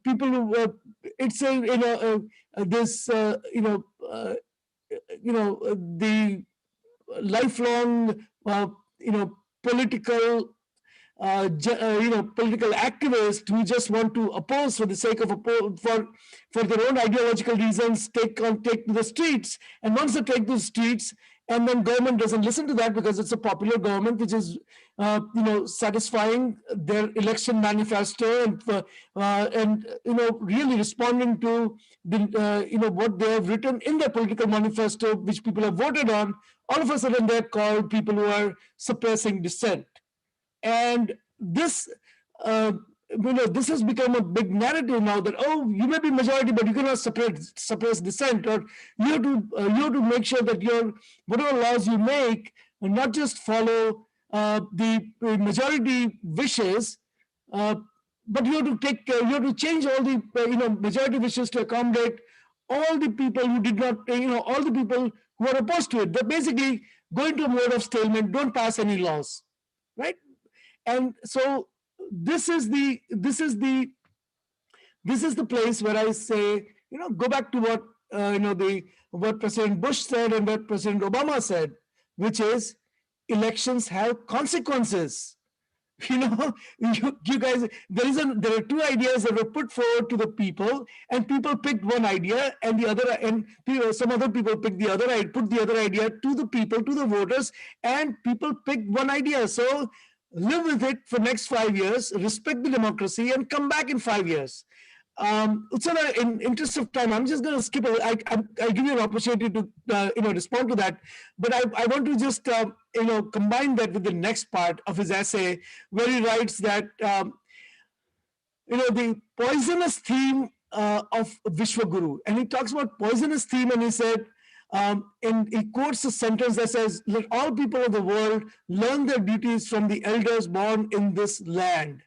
people who it's a this the lifelong political political activists who just want to oppose for the sake of for their own ideological reasons take to the streets. And once they take to the streets, and then government doesn't listen to that because it's a popular government which is satisfying their election manifesto and really responding to the what they have written in their political manifesto, which people have voted on. All of a sudden, they're called people who are suppressing dissent. And this this has become a big narrative now that, oh, you may be majority, but you cannot suppress dissent, or you have to make sure that your whatever laws you make not just follow the majority wishes, but you have to change all the majority wishes to accommodate all the people who did not all the people who are opposed to it. They're basically going to a mode of stalemate, don't pass any laws, right? And so this is the place where I say, go back to what what President Bush said and what President Obama said, which is elections have consequences. You guys, there are two ideas that were put forward to the people, and people picked one idea, and some other people picked the other, put the other idea to the people, to the voters, and people picked one idea. So live with it for next 5 years, respect the democracy, and come back in 5 years. Utsana, in interest of time, I'm just going to skip. I give you an opportunity to respond to that, but I want to just combine that with the next part of his essay, where he writes that the poisonous theme of Vishwaguru, and he talks about poisonous theme, and he said, and he quotes a sentence that says, "Let all people of the world learn their duties from the elders born in this land."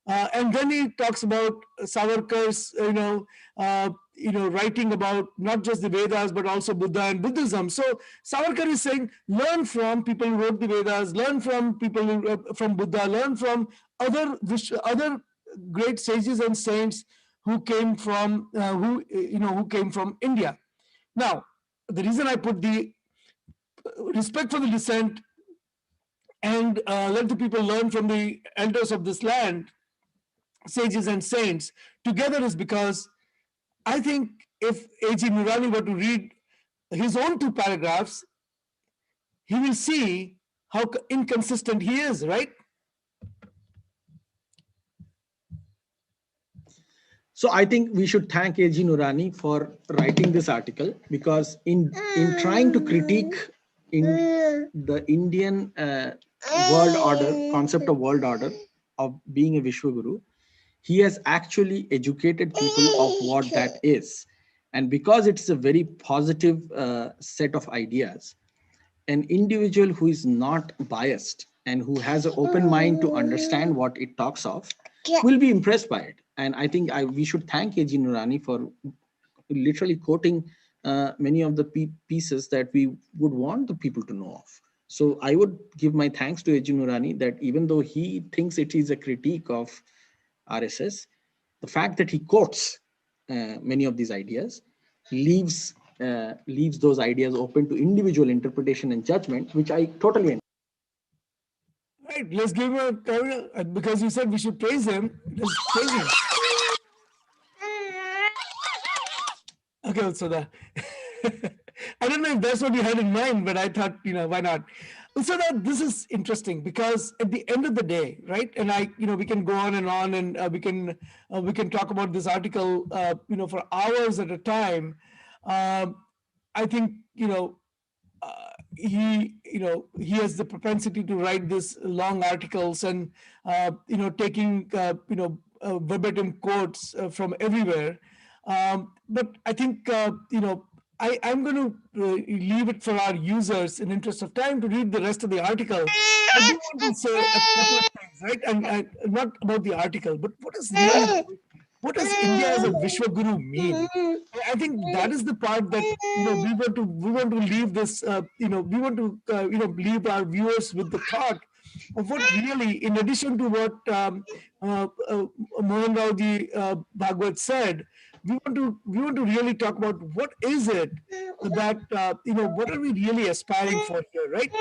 And then he talks about Savarkar's, writing about not just the Vedas but also Buddha and Buddhism. So Savarkar is saying, learn from people who wrote the Vedas, learn from people from Buddha, learn from other great sages and saints who came from India. Now, the reason I put the respect for the descent and let the people learn from the elders of this land, sages and saints, together is because I think if A.G. Nurani were to read his own two paragraphs, he will see how inconsistent he is, right? So I think we should thank A.G. Nurani for writing this article, because in trying to critique in the Indian world order, concept of world order, of being a Vishwaguru, he has actually educated people of what that is. And because it's a very positive set of ideas, an individual who is not biased and who has an open mind to understand what it talks of will be impressed by it. And I think we should thank A.G. Nurani for literally quoting many of the pieces that we would want the people to know of. So I would give my thanks to A.G. Nurani that even though he thinks it is a critique of RSS, the fact that he quotes many of these ideas leaves those ideas open to individual interpretation and judgment, which I totally. Right, let's give him because you said we should praise him. Let's praise him. Okay, Utsada. I don't know if that's what you had in mind, but I thought, why not? Utsada, this is interesting because at the end of the day, right? And we can go on, and we can talk about this article, for hours at a time. I think, he has the propensity to write these long articles and taking verbatim quotes from everywhere. But I think I'm going to leave it for our users, in interest of time, to read the rest of the article. I do want to say a couple of things, right? And not about the article, but what does India as a Vishwaguru mean? I think that is the part that we want to leave this. We want to leave our viewers with the thought of what really, in addition to what Mohan Raoji Bhagwat said, we want to really talk about what is it that what are we really aspiring for here, right?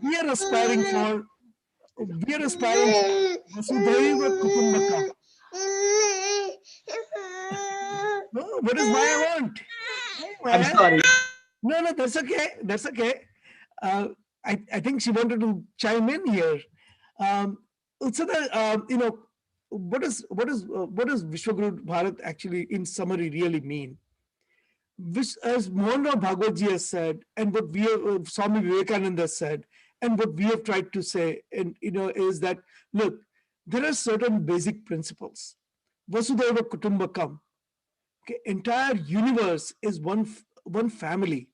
We are aspiring for Vasudhaiva Kutumbakam. No, what does Maya want? I'm sorry. No, that's okay. That's okay. I think she wanted to chime in here. Utsada, what does Vishwaguru Bharat actually, in summary, really mean? As Mohan Rao Bhagwatji has said, and what Swami Vivekananda said, and what we have tried to say, and is that, look, there are certain basic principles. Vasudhaiva Kutumbakam. Okay, entire universe is one family,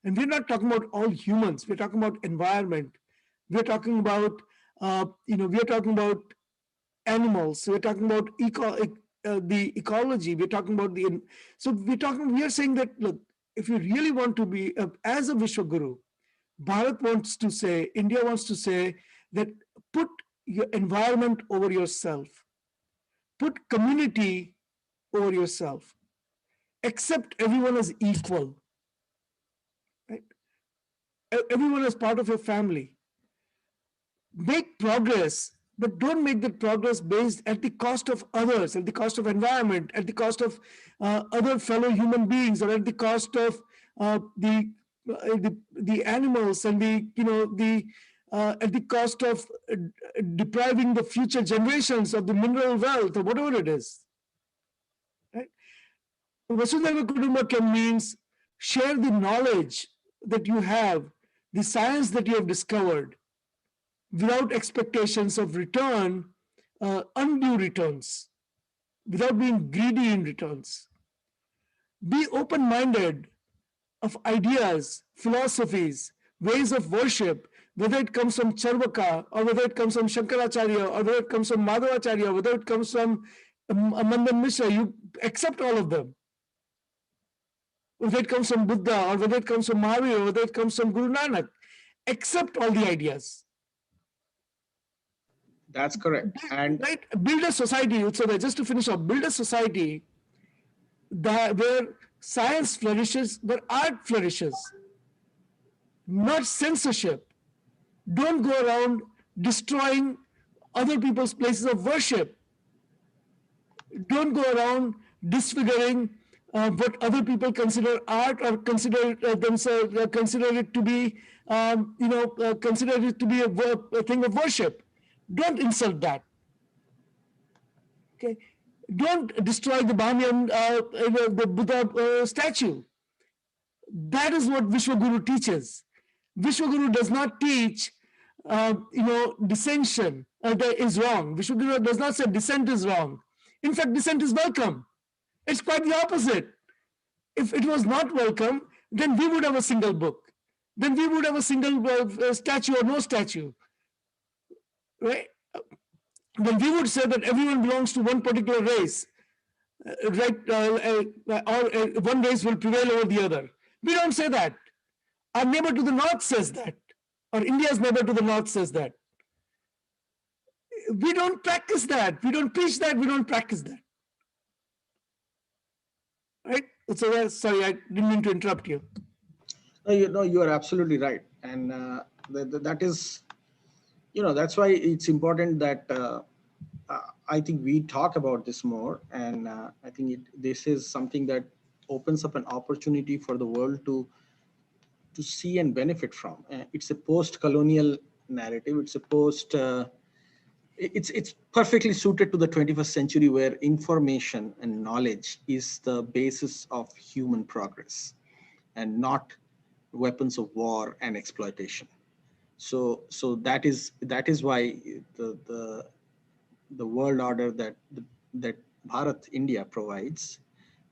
and we're not talking about all humans. We're talking about environment. We're talking about animals. We're talking about the ecology. We're talking about we are saying that, look, if you really want to be, as a Vishwa Guru, Bharat wants to say, India wants to say that put your environment over yourself, put community over yourself, accept everyone as equal, right? Everyone as part of your family. Make progress, but don't make that progress based at the cost of others, at the cost of environment, at the cost of other fellow human beings, or at the cost of the animals, and the at the cost of depriving the future generations of the mineral wealth or whatever it is. Right? Vasudhaiva Kutumbakam means share the knowledge that you have, the science that you have discovered, without expectations of return, undue returns, without being greedy in returns. Be open minded of ideas, philosophies, ways of worship, whether it comes from Charvaka, or whether it comes from Shankaracharya, or whether it comes from Madhavacharya, whether it comes from Mandan Mishra, you accept all of them. Whether it comes from Buddha, or whether it comes from Mahavir, or whether it comes from Guru Nanak, accept all the ideas. That's correct. And right, build a society. So that, just to finish off, build a society that where science flourishes, where art flourishes, not censorship. Don't go around destroying other people's places of worship. Don't go around disfiguring what other people consider art, or consider themselves consider it to be consider it to be a thing of worship. Don't insult that. Okay, don't destroy the Bahamian, the Buddha statue. That is what Vishwaguru teaches. Vishwaguru does not teach, dissension is wrong. Vishwaguru does not say dissent is wrong. In fact, dissent is welcome. It's quite the opposite. If it was not welcome, then we would have a single book. Then we would have a single statue or no statue, right? Then we would say that everyone belongs to one particular race, right? Or one race will prevail over the other. We don't say that. Our neighbor to the north says that, or India's neighbor to the north says that. We don't practice that. We don't preach that. We don't practice that. Right? So, sorry, I didn't mean to interrupt you. No, you are absolutely right. And that is, that's why it's important that I think we talk about this more. And I think this is something that opens up an opportunity for the world to see and benefit from. It's a post-colonial narrative. It's a it's perfectly suited to the 21st century, where information and knowledge is the basis of human progress, and not weapons of war and exploitation. So that is why the world order that Bharat, India provides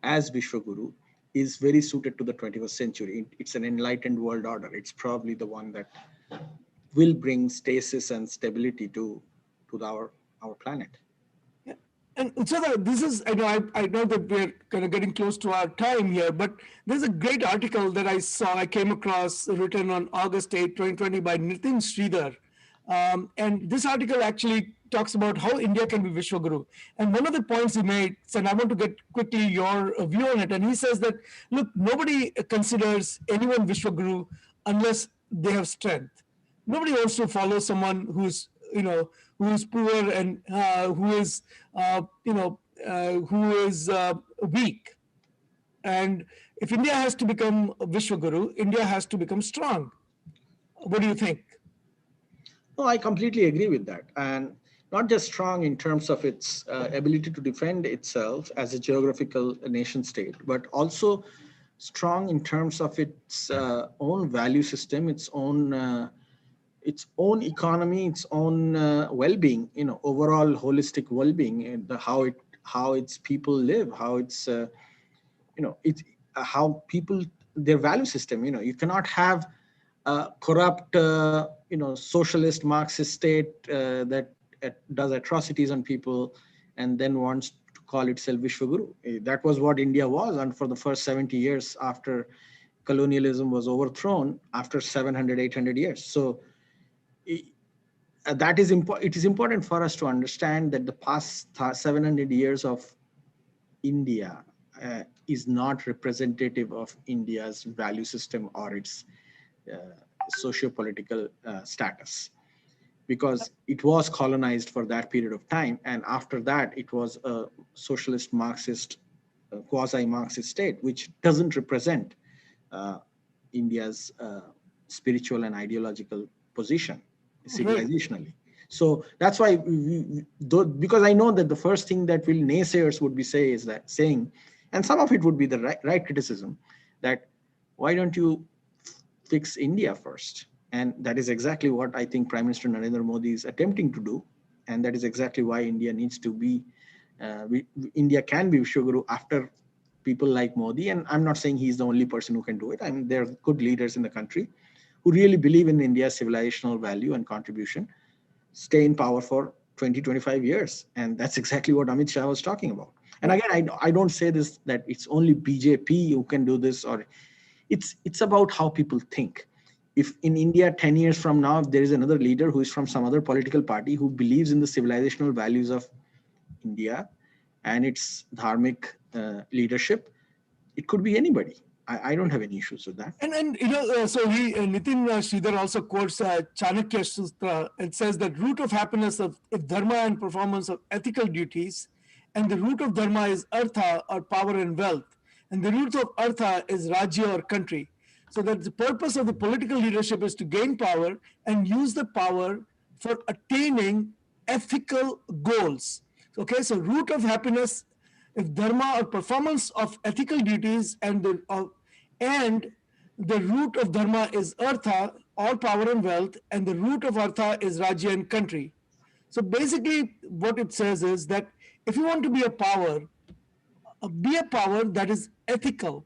as Vishwaguru is very suited to the 21st century. It's an enlightened world order. It's probably the one that will bring stasis and stability to our planet. Yeah. And so this is, I know that we're kind of getting close to our time here, but there's a great article that I came across, written on August 8, 2020 by Nitin Sridhar. And this article actually talks about how India can be Vishwaguru. And one of the points he made, and I want to get quickly your view on it, and he says that, look, nobody considers anyone Vishwaguru unless they have strength. Nobody wants to follow someone who's poor and who is weak. And if India has to become Vishwaguru, India has to become strong. What do you think? No, I completely agree with that. And not just strong in terms of its ability to defend itself as a geographical nation state, but also strong in terms of its own value system, its own economy, its own well-being, overall holistic well-being, and how its people live, how it's how people, their value system. You cannot have a corrupt socialist Marxist state that does atrocities on people and then wants to call itself Vishwaguru. That was what India was. And for the first 70 years after colonialism was overthrown, after 700, 800 years. So that is important. It is important for us to understand that the past 700 years of India is not representative of India's value system or its uh, socio-political status, because it was colonized for that period of time, and after that it was a socialist Marxist quasi-Marxist state, which doesn't represent uh, India's spiritual and ideological position Right. civilizationally. So that's why because I know that the first thing that will naysayers would be saying, and some of it would be the right criticism, that why don't you fix India first? And that is exactly what I think Prime Minister Narendra Modi is attempting to do. And that is exactly why India needs to be, India can be Vishwaguru after people like Modi. And I'm not saying he's the only person who can do it. I mean, there are good leaders in the country who really believe in India's civilizational value and contribution, stay in power for 20, 25 years. And that's exactly what Amit Shah was talking about. And again, I don't say this that it's only BJP who can do this, or it's about how people think. If in India 10 years from now, if there is another leader who is from some other political party who believes in the civilizational values of India and its dharmic leadership, it could be anybody. I don't have any issues with that. And so Nitin Sridhar also quotes Chanakya Sutra and says that root of happiness of dharma and performance of ethical duties, and the root of dharma is artha or power and wealth, and the root of artha is rajya or country. So that the purpose of the political leadership is to gain power and use the power for attaining ethical goals. Okay, so root of happiness, if dharma or performance of ethical duties, and the root of dharma is artha, all power and wealth, and the root of artha is rajya and country. So basically, what it says is that if you want to be a power that is ethical,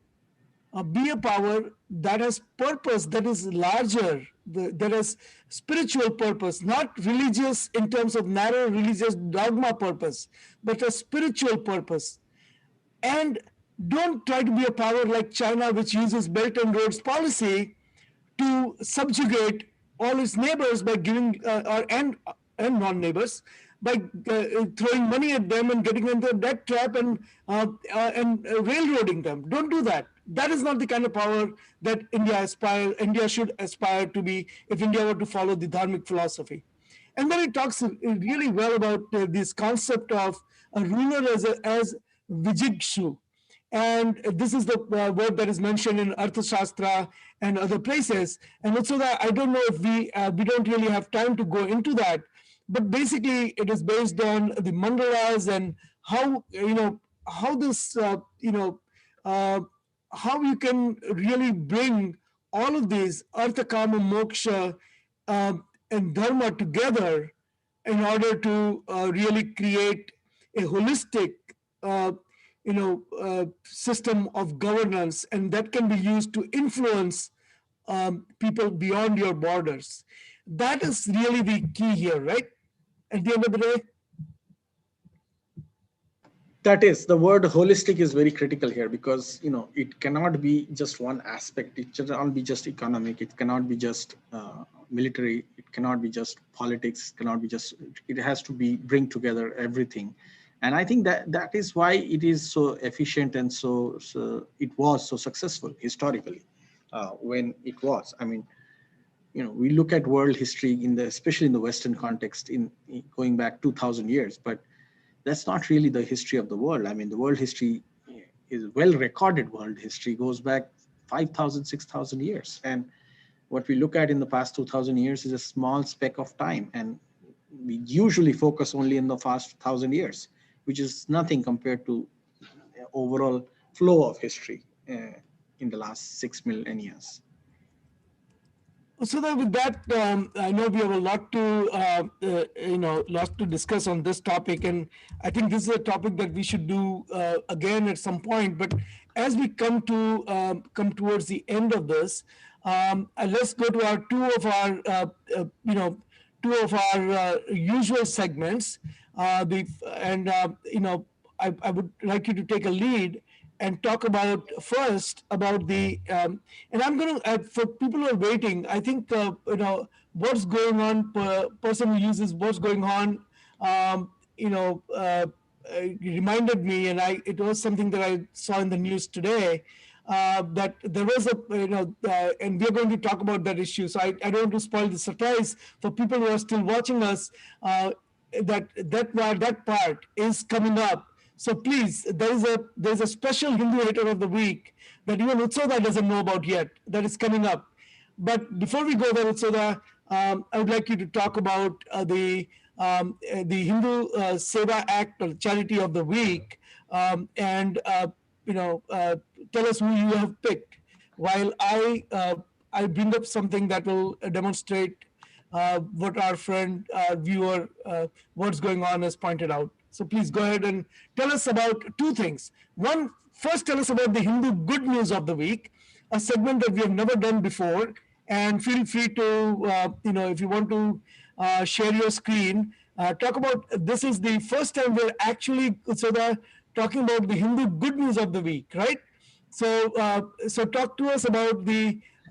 be a power that has purpose, that is larger, that has spiritual purpose, not religious in terms of narrow religious dogma purpose, but a spiritual purpose. And don't try to be a power like China, which uses Belt and Roads policy to subjugate all its neighbors by giving and non-neighbors by throwing money at them and getting into a debt trap and railroading them. Don't do that. That is not the kind of power that India should aspire to be if India were to follow the dharmic philosophy. And then it talks really well about this concept of a ruler as Vijigshu. And this is the word that is mentioned in Arthashastra and other places. And also that I don't know if we don't really have time to go into that, but basically it is based on the mandalas and how how this uh, how you can really bring all of these artha, kama, moksha, uh, and dharma together in order to really create a holistic system of governance, and that can be used to influence people beyond your borders. That is really the key here, right? At the end of the day. That is, the word holistic is very critical here, because it cannot be just one aspect. It cannot be just economic, it cannot be just military, it cannot be just politics, it cannot be just, it has to be bring together everything. And I think that is why it is so efficient, and so it was so successful historically when it was. I mean, we look at world history especially in the Western context, in going back 2000 years, but that's not really the history of the world. I mean, the world history is well recorded. World history goes back 5,000, 6,000 years. And what we look at in the past 2,000 years is a small speck of time. And we usually focus only in the past 1,000 years, which is nothing compared to the overall flow of history in the last 6 millennia. So that with that, I know we have a lot to lot to discuss on this topic, and I think this is a topic that we should do again at some point. But as we come towards the end of this, let's go to our two of our usual segments. I would like you to take a lead and talk about first about the and I'm going to for people who are waiting. I think what's going on. Person who uses what's going on. Um, you know. Reminded me, and it was something that I saw in the news today, that there was and we're going to talk about that issue. So I don't want to spoil the surprise for people who are still watching us. That part is coming up. So please, there's a special Hindu hater of the week that even Utsoda doesn't know about yet. That is coming up. But before we go there, Utsoda, I would like you to talk about the Hindu Seva Act or Charity of the Week, and you know, tell us who you have picked. While I bring up something that will demonstrate what our friend viewer, what's going on, has pointed out. So please go ahead and tell us about two things. One, first tell us about the Hindu good news of the week, a segment that we have never done before. And feel free to, if you want to share your screen, talk about, this is the first time we're actually talking about the Hindu good news of the week, right? So talk to us about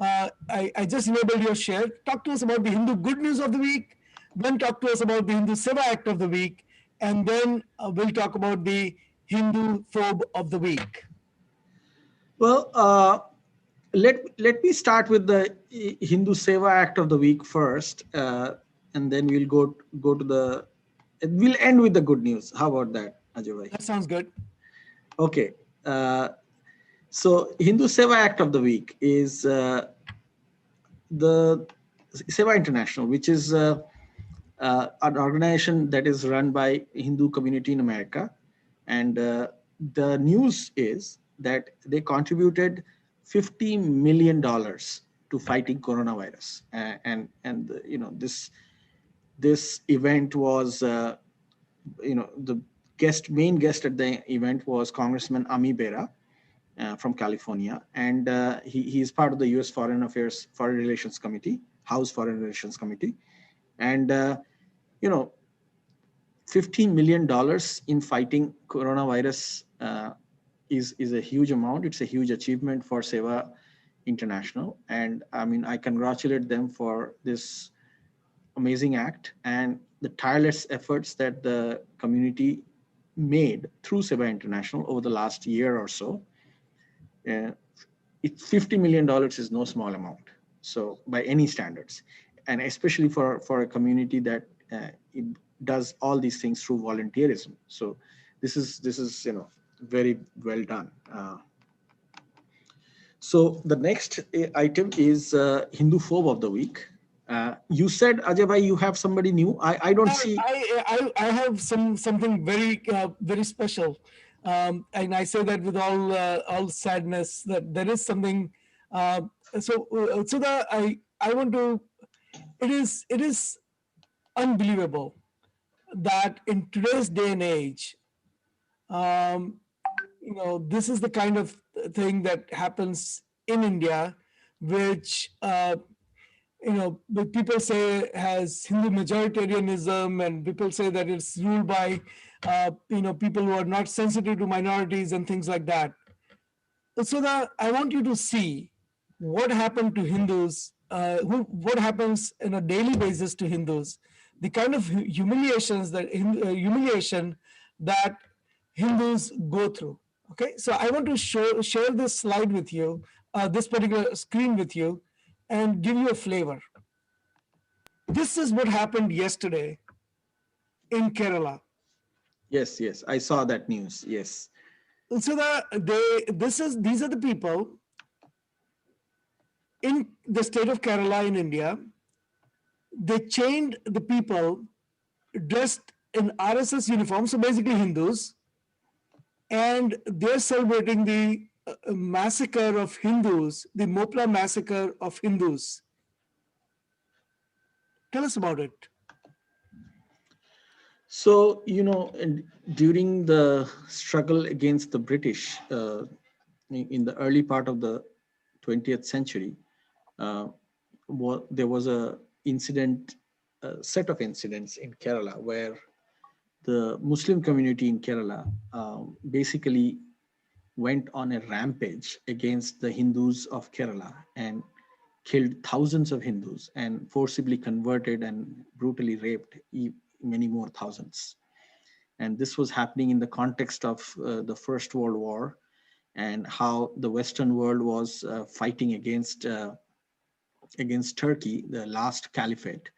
I just enabled your share. Talk to us about the Hindu good news of the week, then talk to us about the Hindu Seva Act of the week, and then we'll talk about the Hindu phobe of the week. Well, let me start with the Hindu Seva Act of the week first, and then we'll go to the. We'll end with the good news. How about that, Ajay bhai? That sounds good. Okay. So Hindu Seva Act of the week is the Seva International, which is an organization that is run by Hindu community in America, and the news is that they contributed $50 million to fighting coronavirus, and this event was the main guest at the event was Congressman Ami Bera from California, and he is part of the U.S. Foreign Relations Committee, House Foreign Relations Committee, and $15 million in fighting coronavirus is a huge amount. It's a huge achievement for Seva International, and I mean, I congratulate them for this amazing act and the tireless efforts that the community made through Seva International over the last year or so. It's $50 million is no small amount, so by any standards, and especially for a community that it does all these things through volunteerism. So this is very well done. So the next item is Hindu phobe of the week. You said, Ajay bhai, you have somebody new. I don't see. I have something very special, and I say that with all sadness, that there is something. I want to. It is unbelievable that in today's day and age, this is the kind of thing that happens in India, which people say has Hindu majoritarianism, and people say that it's ruled by people who are not sensitive to minorities and things like that. So that I want you to see what happened to Hindus, what happens on a daily basis to Hindus, the kind of humiliation that Hindus go through. Okay, so I want to share this slide with you, this particular screen with you, and give you a flavor. This is what happened yesterday in Kerala. Yes, I saw that news. Yes. So these are the people in the state of Kerala in India. They chained the people dressed in RSS uniforms, so basically Hindus, and they're celebrating the massacre of Hindus, the Mopla massacre of Hindus. Tell us about it. So, during the struggle against the British in the early part of the 20th century, there was a set of incidents in Kerala where the Muslim community in Kerala basically went on a rampage against the Hindus of Kerala and killed thousands of Hindus and forcibly converted and brutally raped many more thousands. And this was happening in the context of the First World War, and how the Western world was fighting against Turkey, the last caliphate,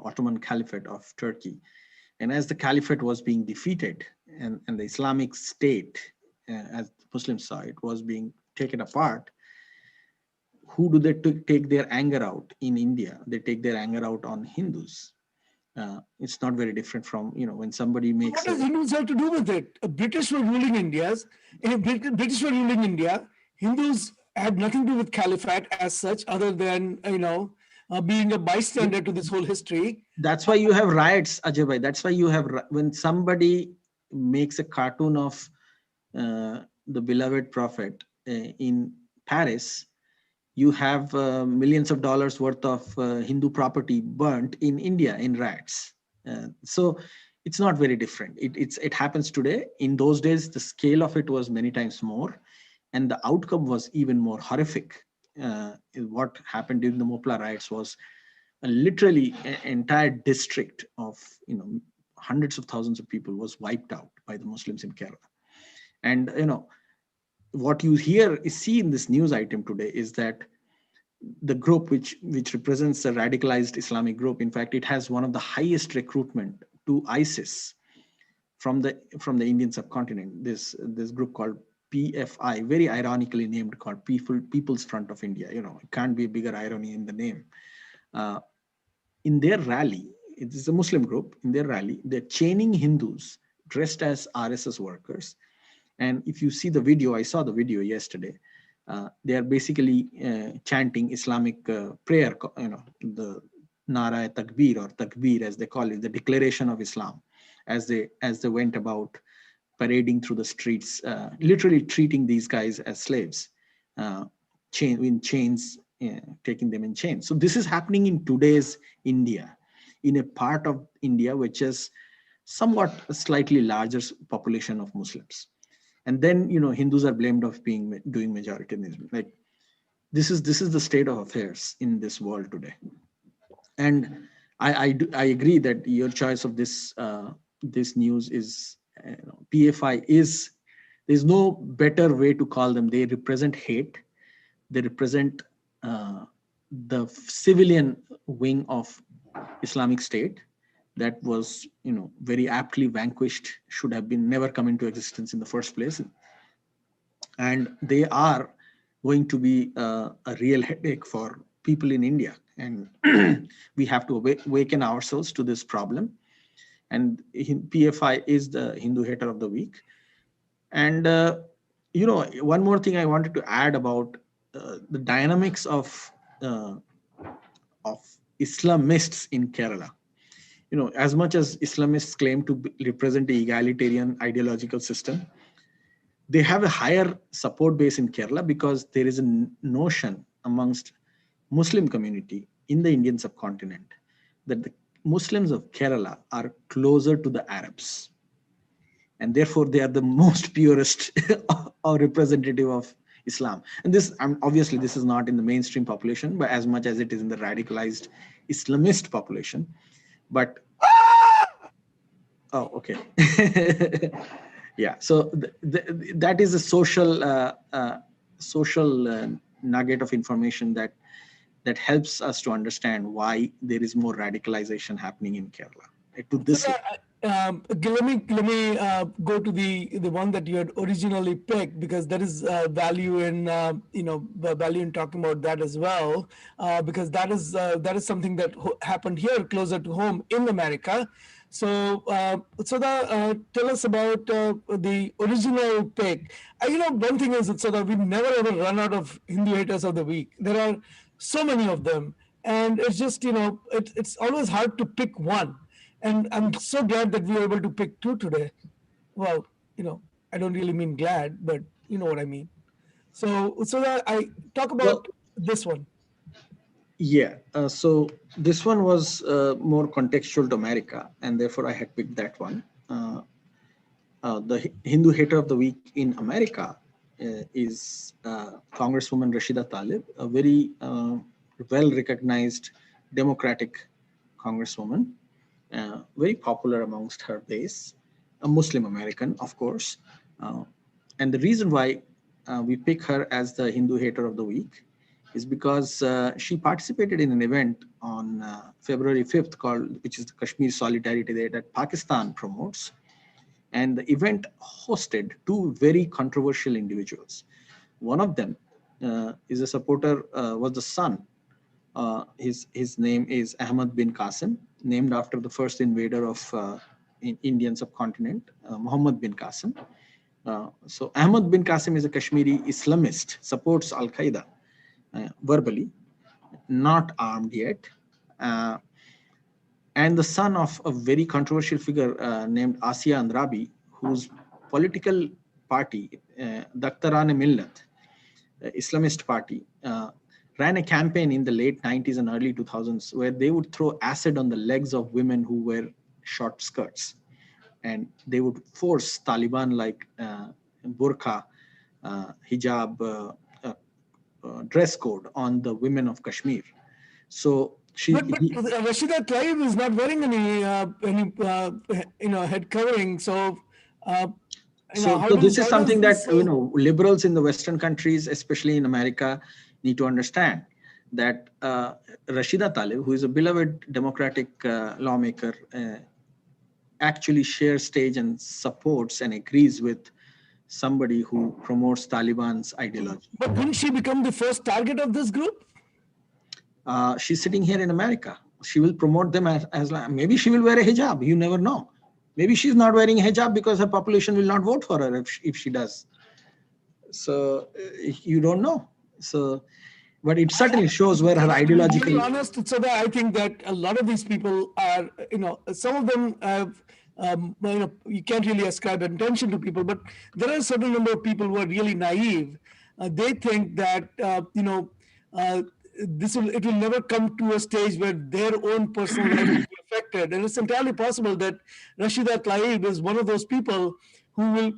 Ottoman Caliphate of Turkey. And as the caliphate was being defeated, and the Islamic State, as the Muslims saw it, was being taken apart, who do they take their anger out in India? They take their anger out on Hindus. It's not very different from, when somebody makes. What does Hindus have to do with it? British were ruling India. If British were ruling India, Hindus had nothing to do with caliphate as such, other than being a bystander to this whole history. That's why you have riots, Ajay bhai. That's why you have, when somebody makes a cartoon of the beloved prophet in Paris, you have millions of dollars worth of Hindu property burnt in India in riots. So it's not very different. It happens today. In those days, the scale of it was many times more, and the outcome was even more horrific. What happened during the Mopla riots was literally an entire district of hundreds of thousands of people was wiped out by the Muslims in Kerala. And what you see in this news item today is that the group which represents a radicalized Islamic group, in fact, it has one of the highest recruitment to ISIS from the Indian subcontinent. This group called PFI, very ironically named, called People's Front of India. It can't be a bigger irony in the name. In their rally, it is a Muslim group. In their rally, they're chaining Hindus dressed as RSS workers. And if you see the video, I saw the video yesterday. They are basically chanting Islamic prayer, the Nara Takbir, or Takbir as they call it, the declaration of Islam, as they went about parading through the streets, literally treating these guys as slaves, in chains, taking them in chains. So this is happening in today's India, in a part of India which is somewhat a slightly larger population of Muslims. And then Hindus are blamed of doing majoritarianism. Like this is the state of affairs in this world today. And I agree that your choice of this news is PFI is. There's no better way to call them. They represent hate. They represent the civilian wing of Islamic State that was very aptly vanquished, should have been never come into existence in the first place. And they are going to be a real headache for people in India. And we have to awaken ourselves to this problem. And PFI is the Hindu hater of the week. And one more thing I wanted to add about the dynamics of Islamists in Kerala. As much as Islamists claim to represent the egalitarian ideological system, they have a higher support base in Kerala because there is a notion amongst Muslim community in the Indian subcontinent that the Muslims of Kerala are closer to the Arabs. And therefore, they are the most purest or representative of Islam. And this, obviously, this is not in the mainstream population, but as much as it is in the radicalized Islamist population. But oh, okay. Yeah. So that is a social nugget of information that helps us to understand why there is more radicalization happening in Kerala. To this. Let me go to the one that you had originally picked, because there is value in value in talking about that as well, because that is something that happened here closer to home in America. So tell us about the original pick. One thing is that we never ever run out of Hindu haters of the week. There are so many of them, and it's just it's always hard to pick one. And I'm so glad that we were able to pick two today. Well, I don't really mean glad, but you know what I mean. So that I talk about this one. Yeah. So this one was more contextual to America, and therefore I had picked that one. the Hindu hater of the week in America is Congresswoman Rashida Tlaib, a very well recognized Democratic congresswoman, very popular amongst her base, a Muslim American, of course. And the reason why we pick her as the Hindu hater of the week is because she participated in an event on February 5th which is the Kashmir Solidarity Day that Pakistan promotes. And the event hosted two very controversial individuals. One of them is a supporter, was the son. His name is Ahmad bin Qasim, named after the first invader of Indian subcontinent, Muhammad bin Qasim. So Ahmad bin Qasim is a Kashmiri Islamist, supports Al-Qaeda verbally, not armed yet. And the son of a very controversial figure named Asiya Andrabi, whose political party, Daktaran-e Millat, Islamist party, ran a campaign in the late 90s and early 2000s where they would throw acid on the legs of women who wear short skirts. And they would force Taliban like burqa, hijab, dress code on the women of Kashmir. So but Rashida Tlaib is not wearing any head covering. So this is something that liberals in the Western countries, especially in America, need to understand that Rashida Tlaib, who is a beloved democratic lawmaker, actually shares stage and supports and agrees with somebody who promotes Taliban's ideology. But didn't she become the first target of this group? She's sitting here in America. She will promote them as maybe she will wear a hijab. You never know. Maybe she's not wearing a hijab because her population will not vote for her if she does. So you don't know. So, but it certainly shows where her ideological. To be honest, so that I think that a lot of these people are, some of them have, you can't really ascribe intention to people, but there are a certain number of people who are really naive. They think that, it will never come to a stage where their own personal life will be affected. And it's entirely possible that Rashida Tlaib is one of those people who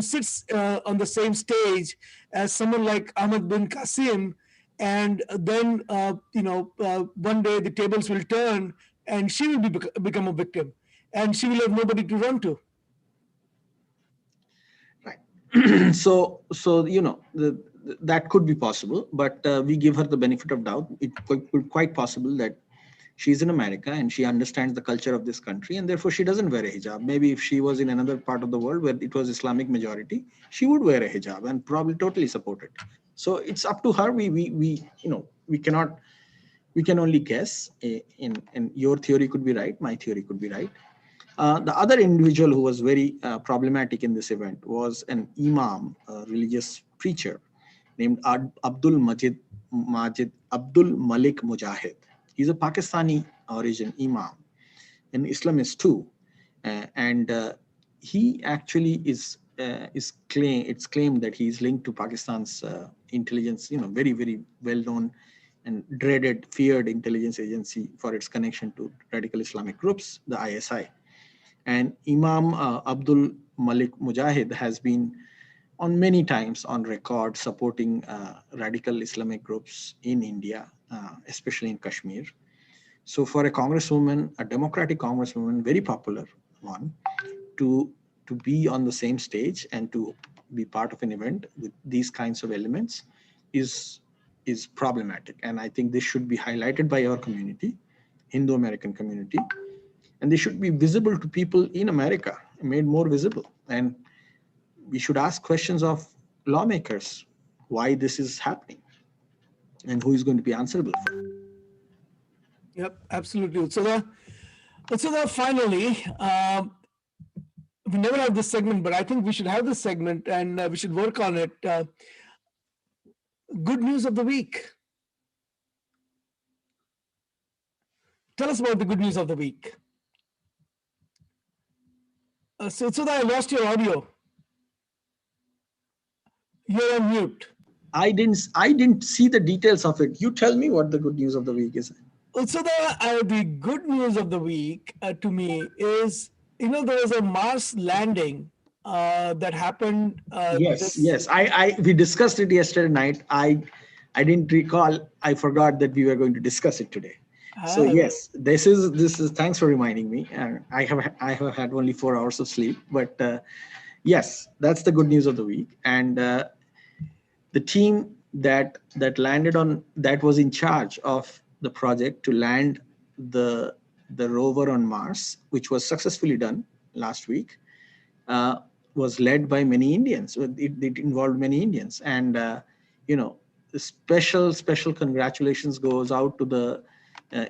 sits on the same stage as someone like Ahmad bin Qasim, and then one day the tables will turn and she will become a victim, and she will have nobody to run to. Right. So that could be possible, but we give her the benefit of doubt. It could be quite possible that she's in America and she understands the culture of this country, and therefore she doesn't wear a hijab. Maybe if she was in another part of the world where it was Islamic majority, she would wear a hijab and probably totally support it. So it's up to her. We can only guess. And your theory could be right. My theory could be right. The other individual who was very problematic in this event was an imam, a religious preacher named Abdul Malik Mujahid. He's a Pakistani origin imam, an Islamist too, and he actually is it's claimed that he is linked to Pakistan's intelligence, very, very well known and dreaded, feared intelligence agency for its connection to radical Islamic groups, the ISI. And Imam Abdul Malik Mujahid has been on many times on record supporting radical Islamic groups in India, especially in Kashmir. So for a congresswoman, a Democratic congresswoman, very popular one, to be on the same stage and to be part of an event with these kinds of elements is problematic. And I think this should be highlighted by our community, Hindu American community, and they should be visible to people in America, made more visible. And we should ask questions of lawmakers, why this is happening and who is going to be answerable for it. Yep, absolutely. So finally, we never have this segment, but I think we should have this segment and we should work on it. Good news of the week. Tell us about the good news of the week. So I lost your audio. You're on mute. I didn't see the details of it. You tell me what the good news of the week is. So the good news of the week to me is There was a Mars landing that happened Yes, this. yes. We discussed it yesterday night. I didn't recall. I forgot that we were going to discuss it today. So Uh, yes, this is. Thanks for reminding me. And I have had only 4 hours of sleep, but yes, that's the good news of the week. And the team that was in charge of the project to land the the rover on Mars, which was successfully done last week, uh, was led by many Indians. It involved many Indians, and the special congratulations goes out to the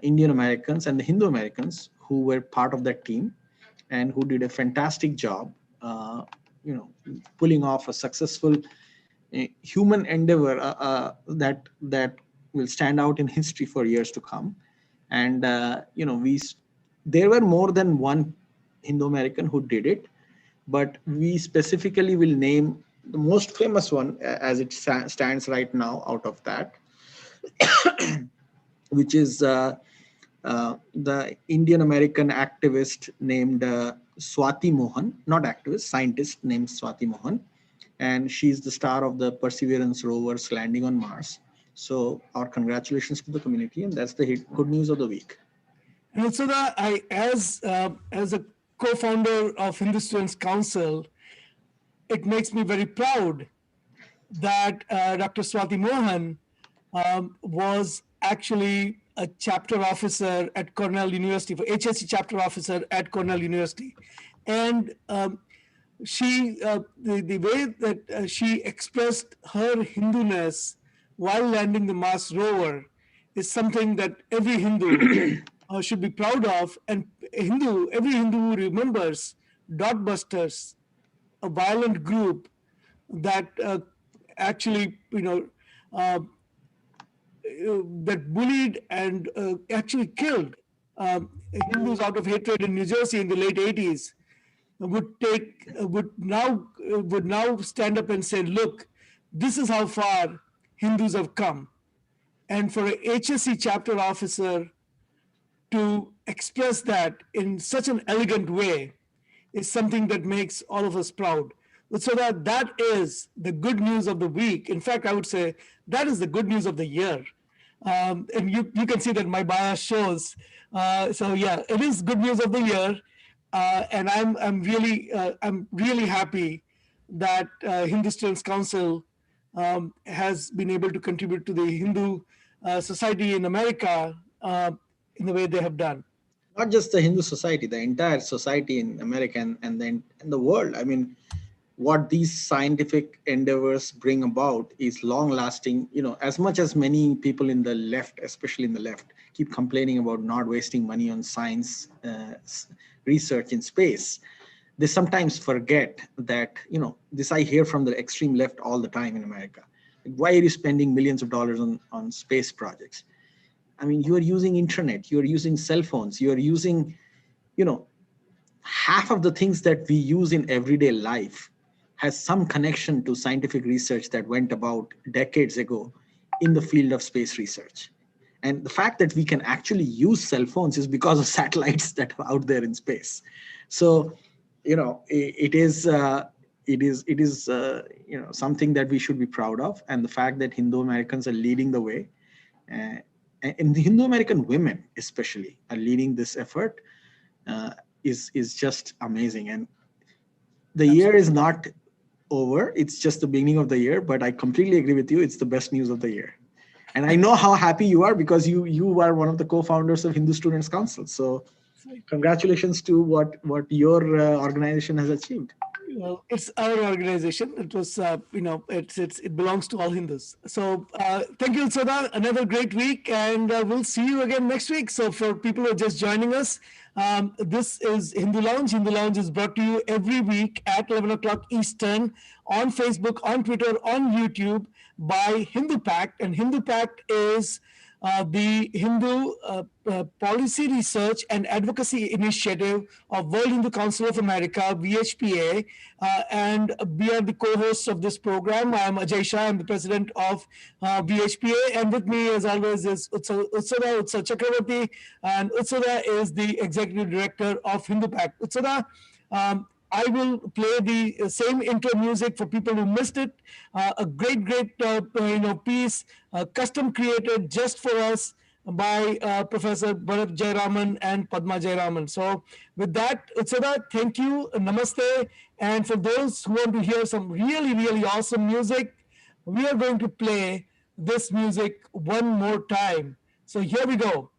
Indian Americans and the Hindu Americans who were part of that team and who did a fantastic job. Uh, Pulling off a successful human endeavor that will stand out in history for years to come. And there were more than one Hindu American who did it, but we specifically will name the most famous one as it stands right now out of that, which is the Indian American activist named Swati Mohan, not activist, scientist named Swati Mohan. And she's the star of the Perseverance rover's landing on Mars. So, our congratulations to the community, and that's the good news of the week. and so that as a co-founder of Hindu Students Council, it makes me very proud that Dr. Swati Mohan was actually a chapter officer at Cornell University, for HSC chapter officer at Cornell University. And the way that she expressed her Hinduness while landing the Mars rover is something that every Hindu should be proud of. And every Hindu who remembers Dotbusters, a violent group that actually, that bullied and actually killed Hindus out of hatred in New Jersey in the late 80s, would now stand up and say, look, this is how far Hindus have come. And for a HSC chapter officer to express that in such an elegant way is something that makes all of us proud. So that is the good news of the week. In fact, I would say that is the good news of the year. And you can see that my bias shows. So yeah, it is good news of the year, and I'm really happy that Hindu Students Council has been able to contribute to the Hindu society in America in the way they have done. Not just the Hindu society, the entire society in America and then in the world. I mean, what these scientific endeavors bring about is long lasting. As much as many people in the left, especially in the left, keep complaining about not wasting money on science research in space, they sometimes forget that, this I hear from the extreme left all the time in America. Why are you spending millions of dollars on space projects? I mean, you are using internet, you are using cell phones, you are using, half of the things that we use in everyday life has some connection to scientific research that went about decades ago in the field of space research. And the fact that we can actually use cell phones is because of satellites that are out there in space. So, it is something that we should be proud of. And the fact that Hindu Americans are leading the way, uh, and the Hindu American women especially are leading this effort, is just amazing. And the year is not over, it's just the beginning of the year, but I completely agree with you, it's the best news of the year. And I know how happy you are because you are one of the co-founders of Hindu Students Council. So congratulations to what your organization has achieved. Well, it's our organization. It was, it belongs to all Hindus. So thank you, Sada. Another great week, and we'll see you again next week. So for people who are just joining us, this is Hindu Lounge. Hindu Lounge is brought to you every week at 11 o'clock Eastern on Facebook, on Twitter, on YouTube by Hindu Pact. And Hindu Pact is the Hindu Policy Research and Advocacy Initiative of World Hindu Council of America, VHPA, and we are the co-hosts of this program. I am Ajay Shah. I'm the president of VHPA, and with me, as always, is Utsada Chakravarti, and Utsada is the executive director of Hindu Pact. Utsada, I will play the same intro music for people who missed it. A great piece, custom created just for us by Professor Bharat Jayaraman and Padma Jayaraman. So, with that, Utsada, thank you, namaste. And for those who want to hear some really awesome music, we are going to play this music one more time. So, here we go.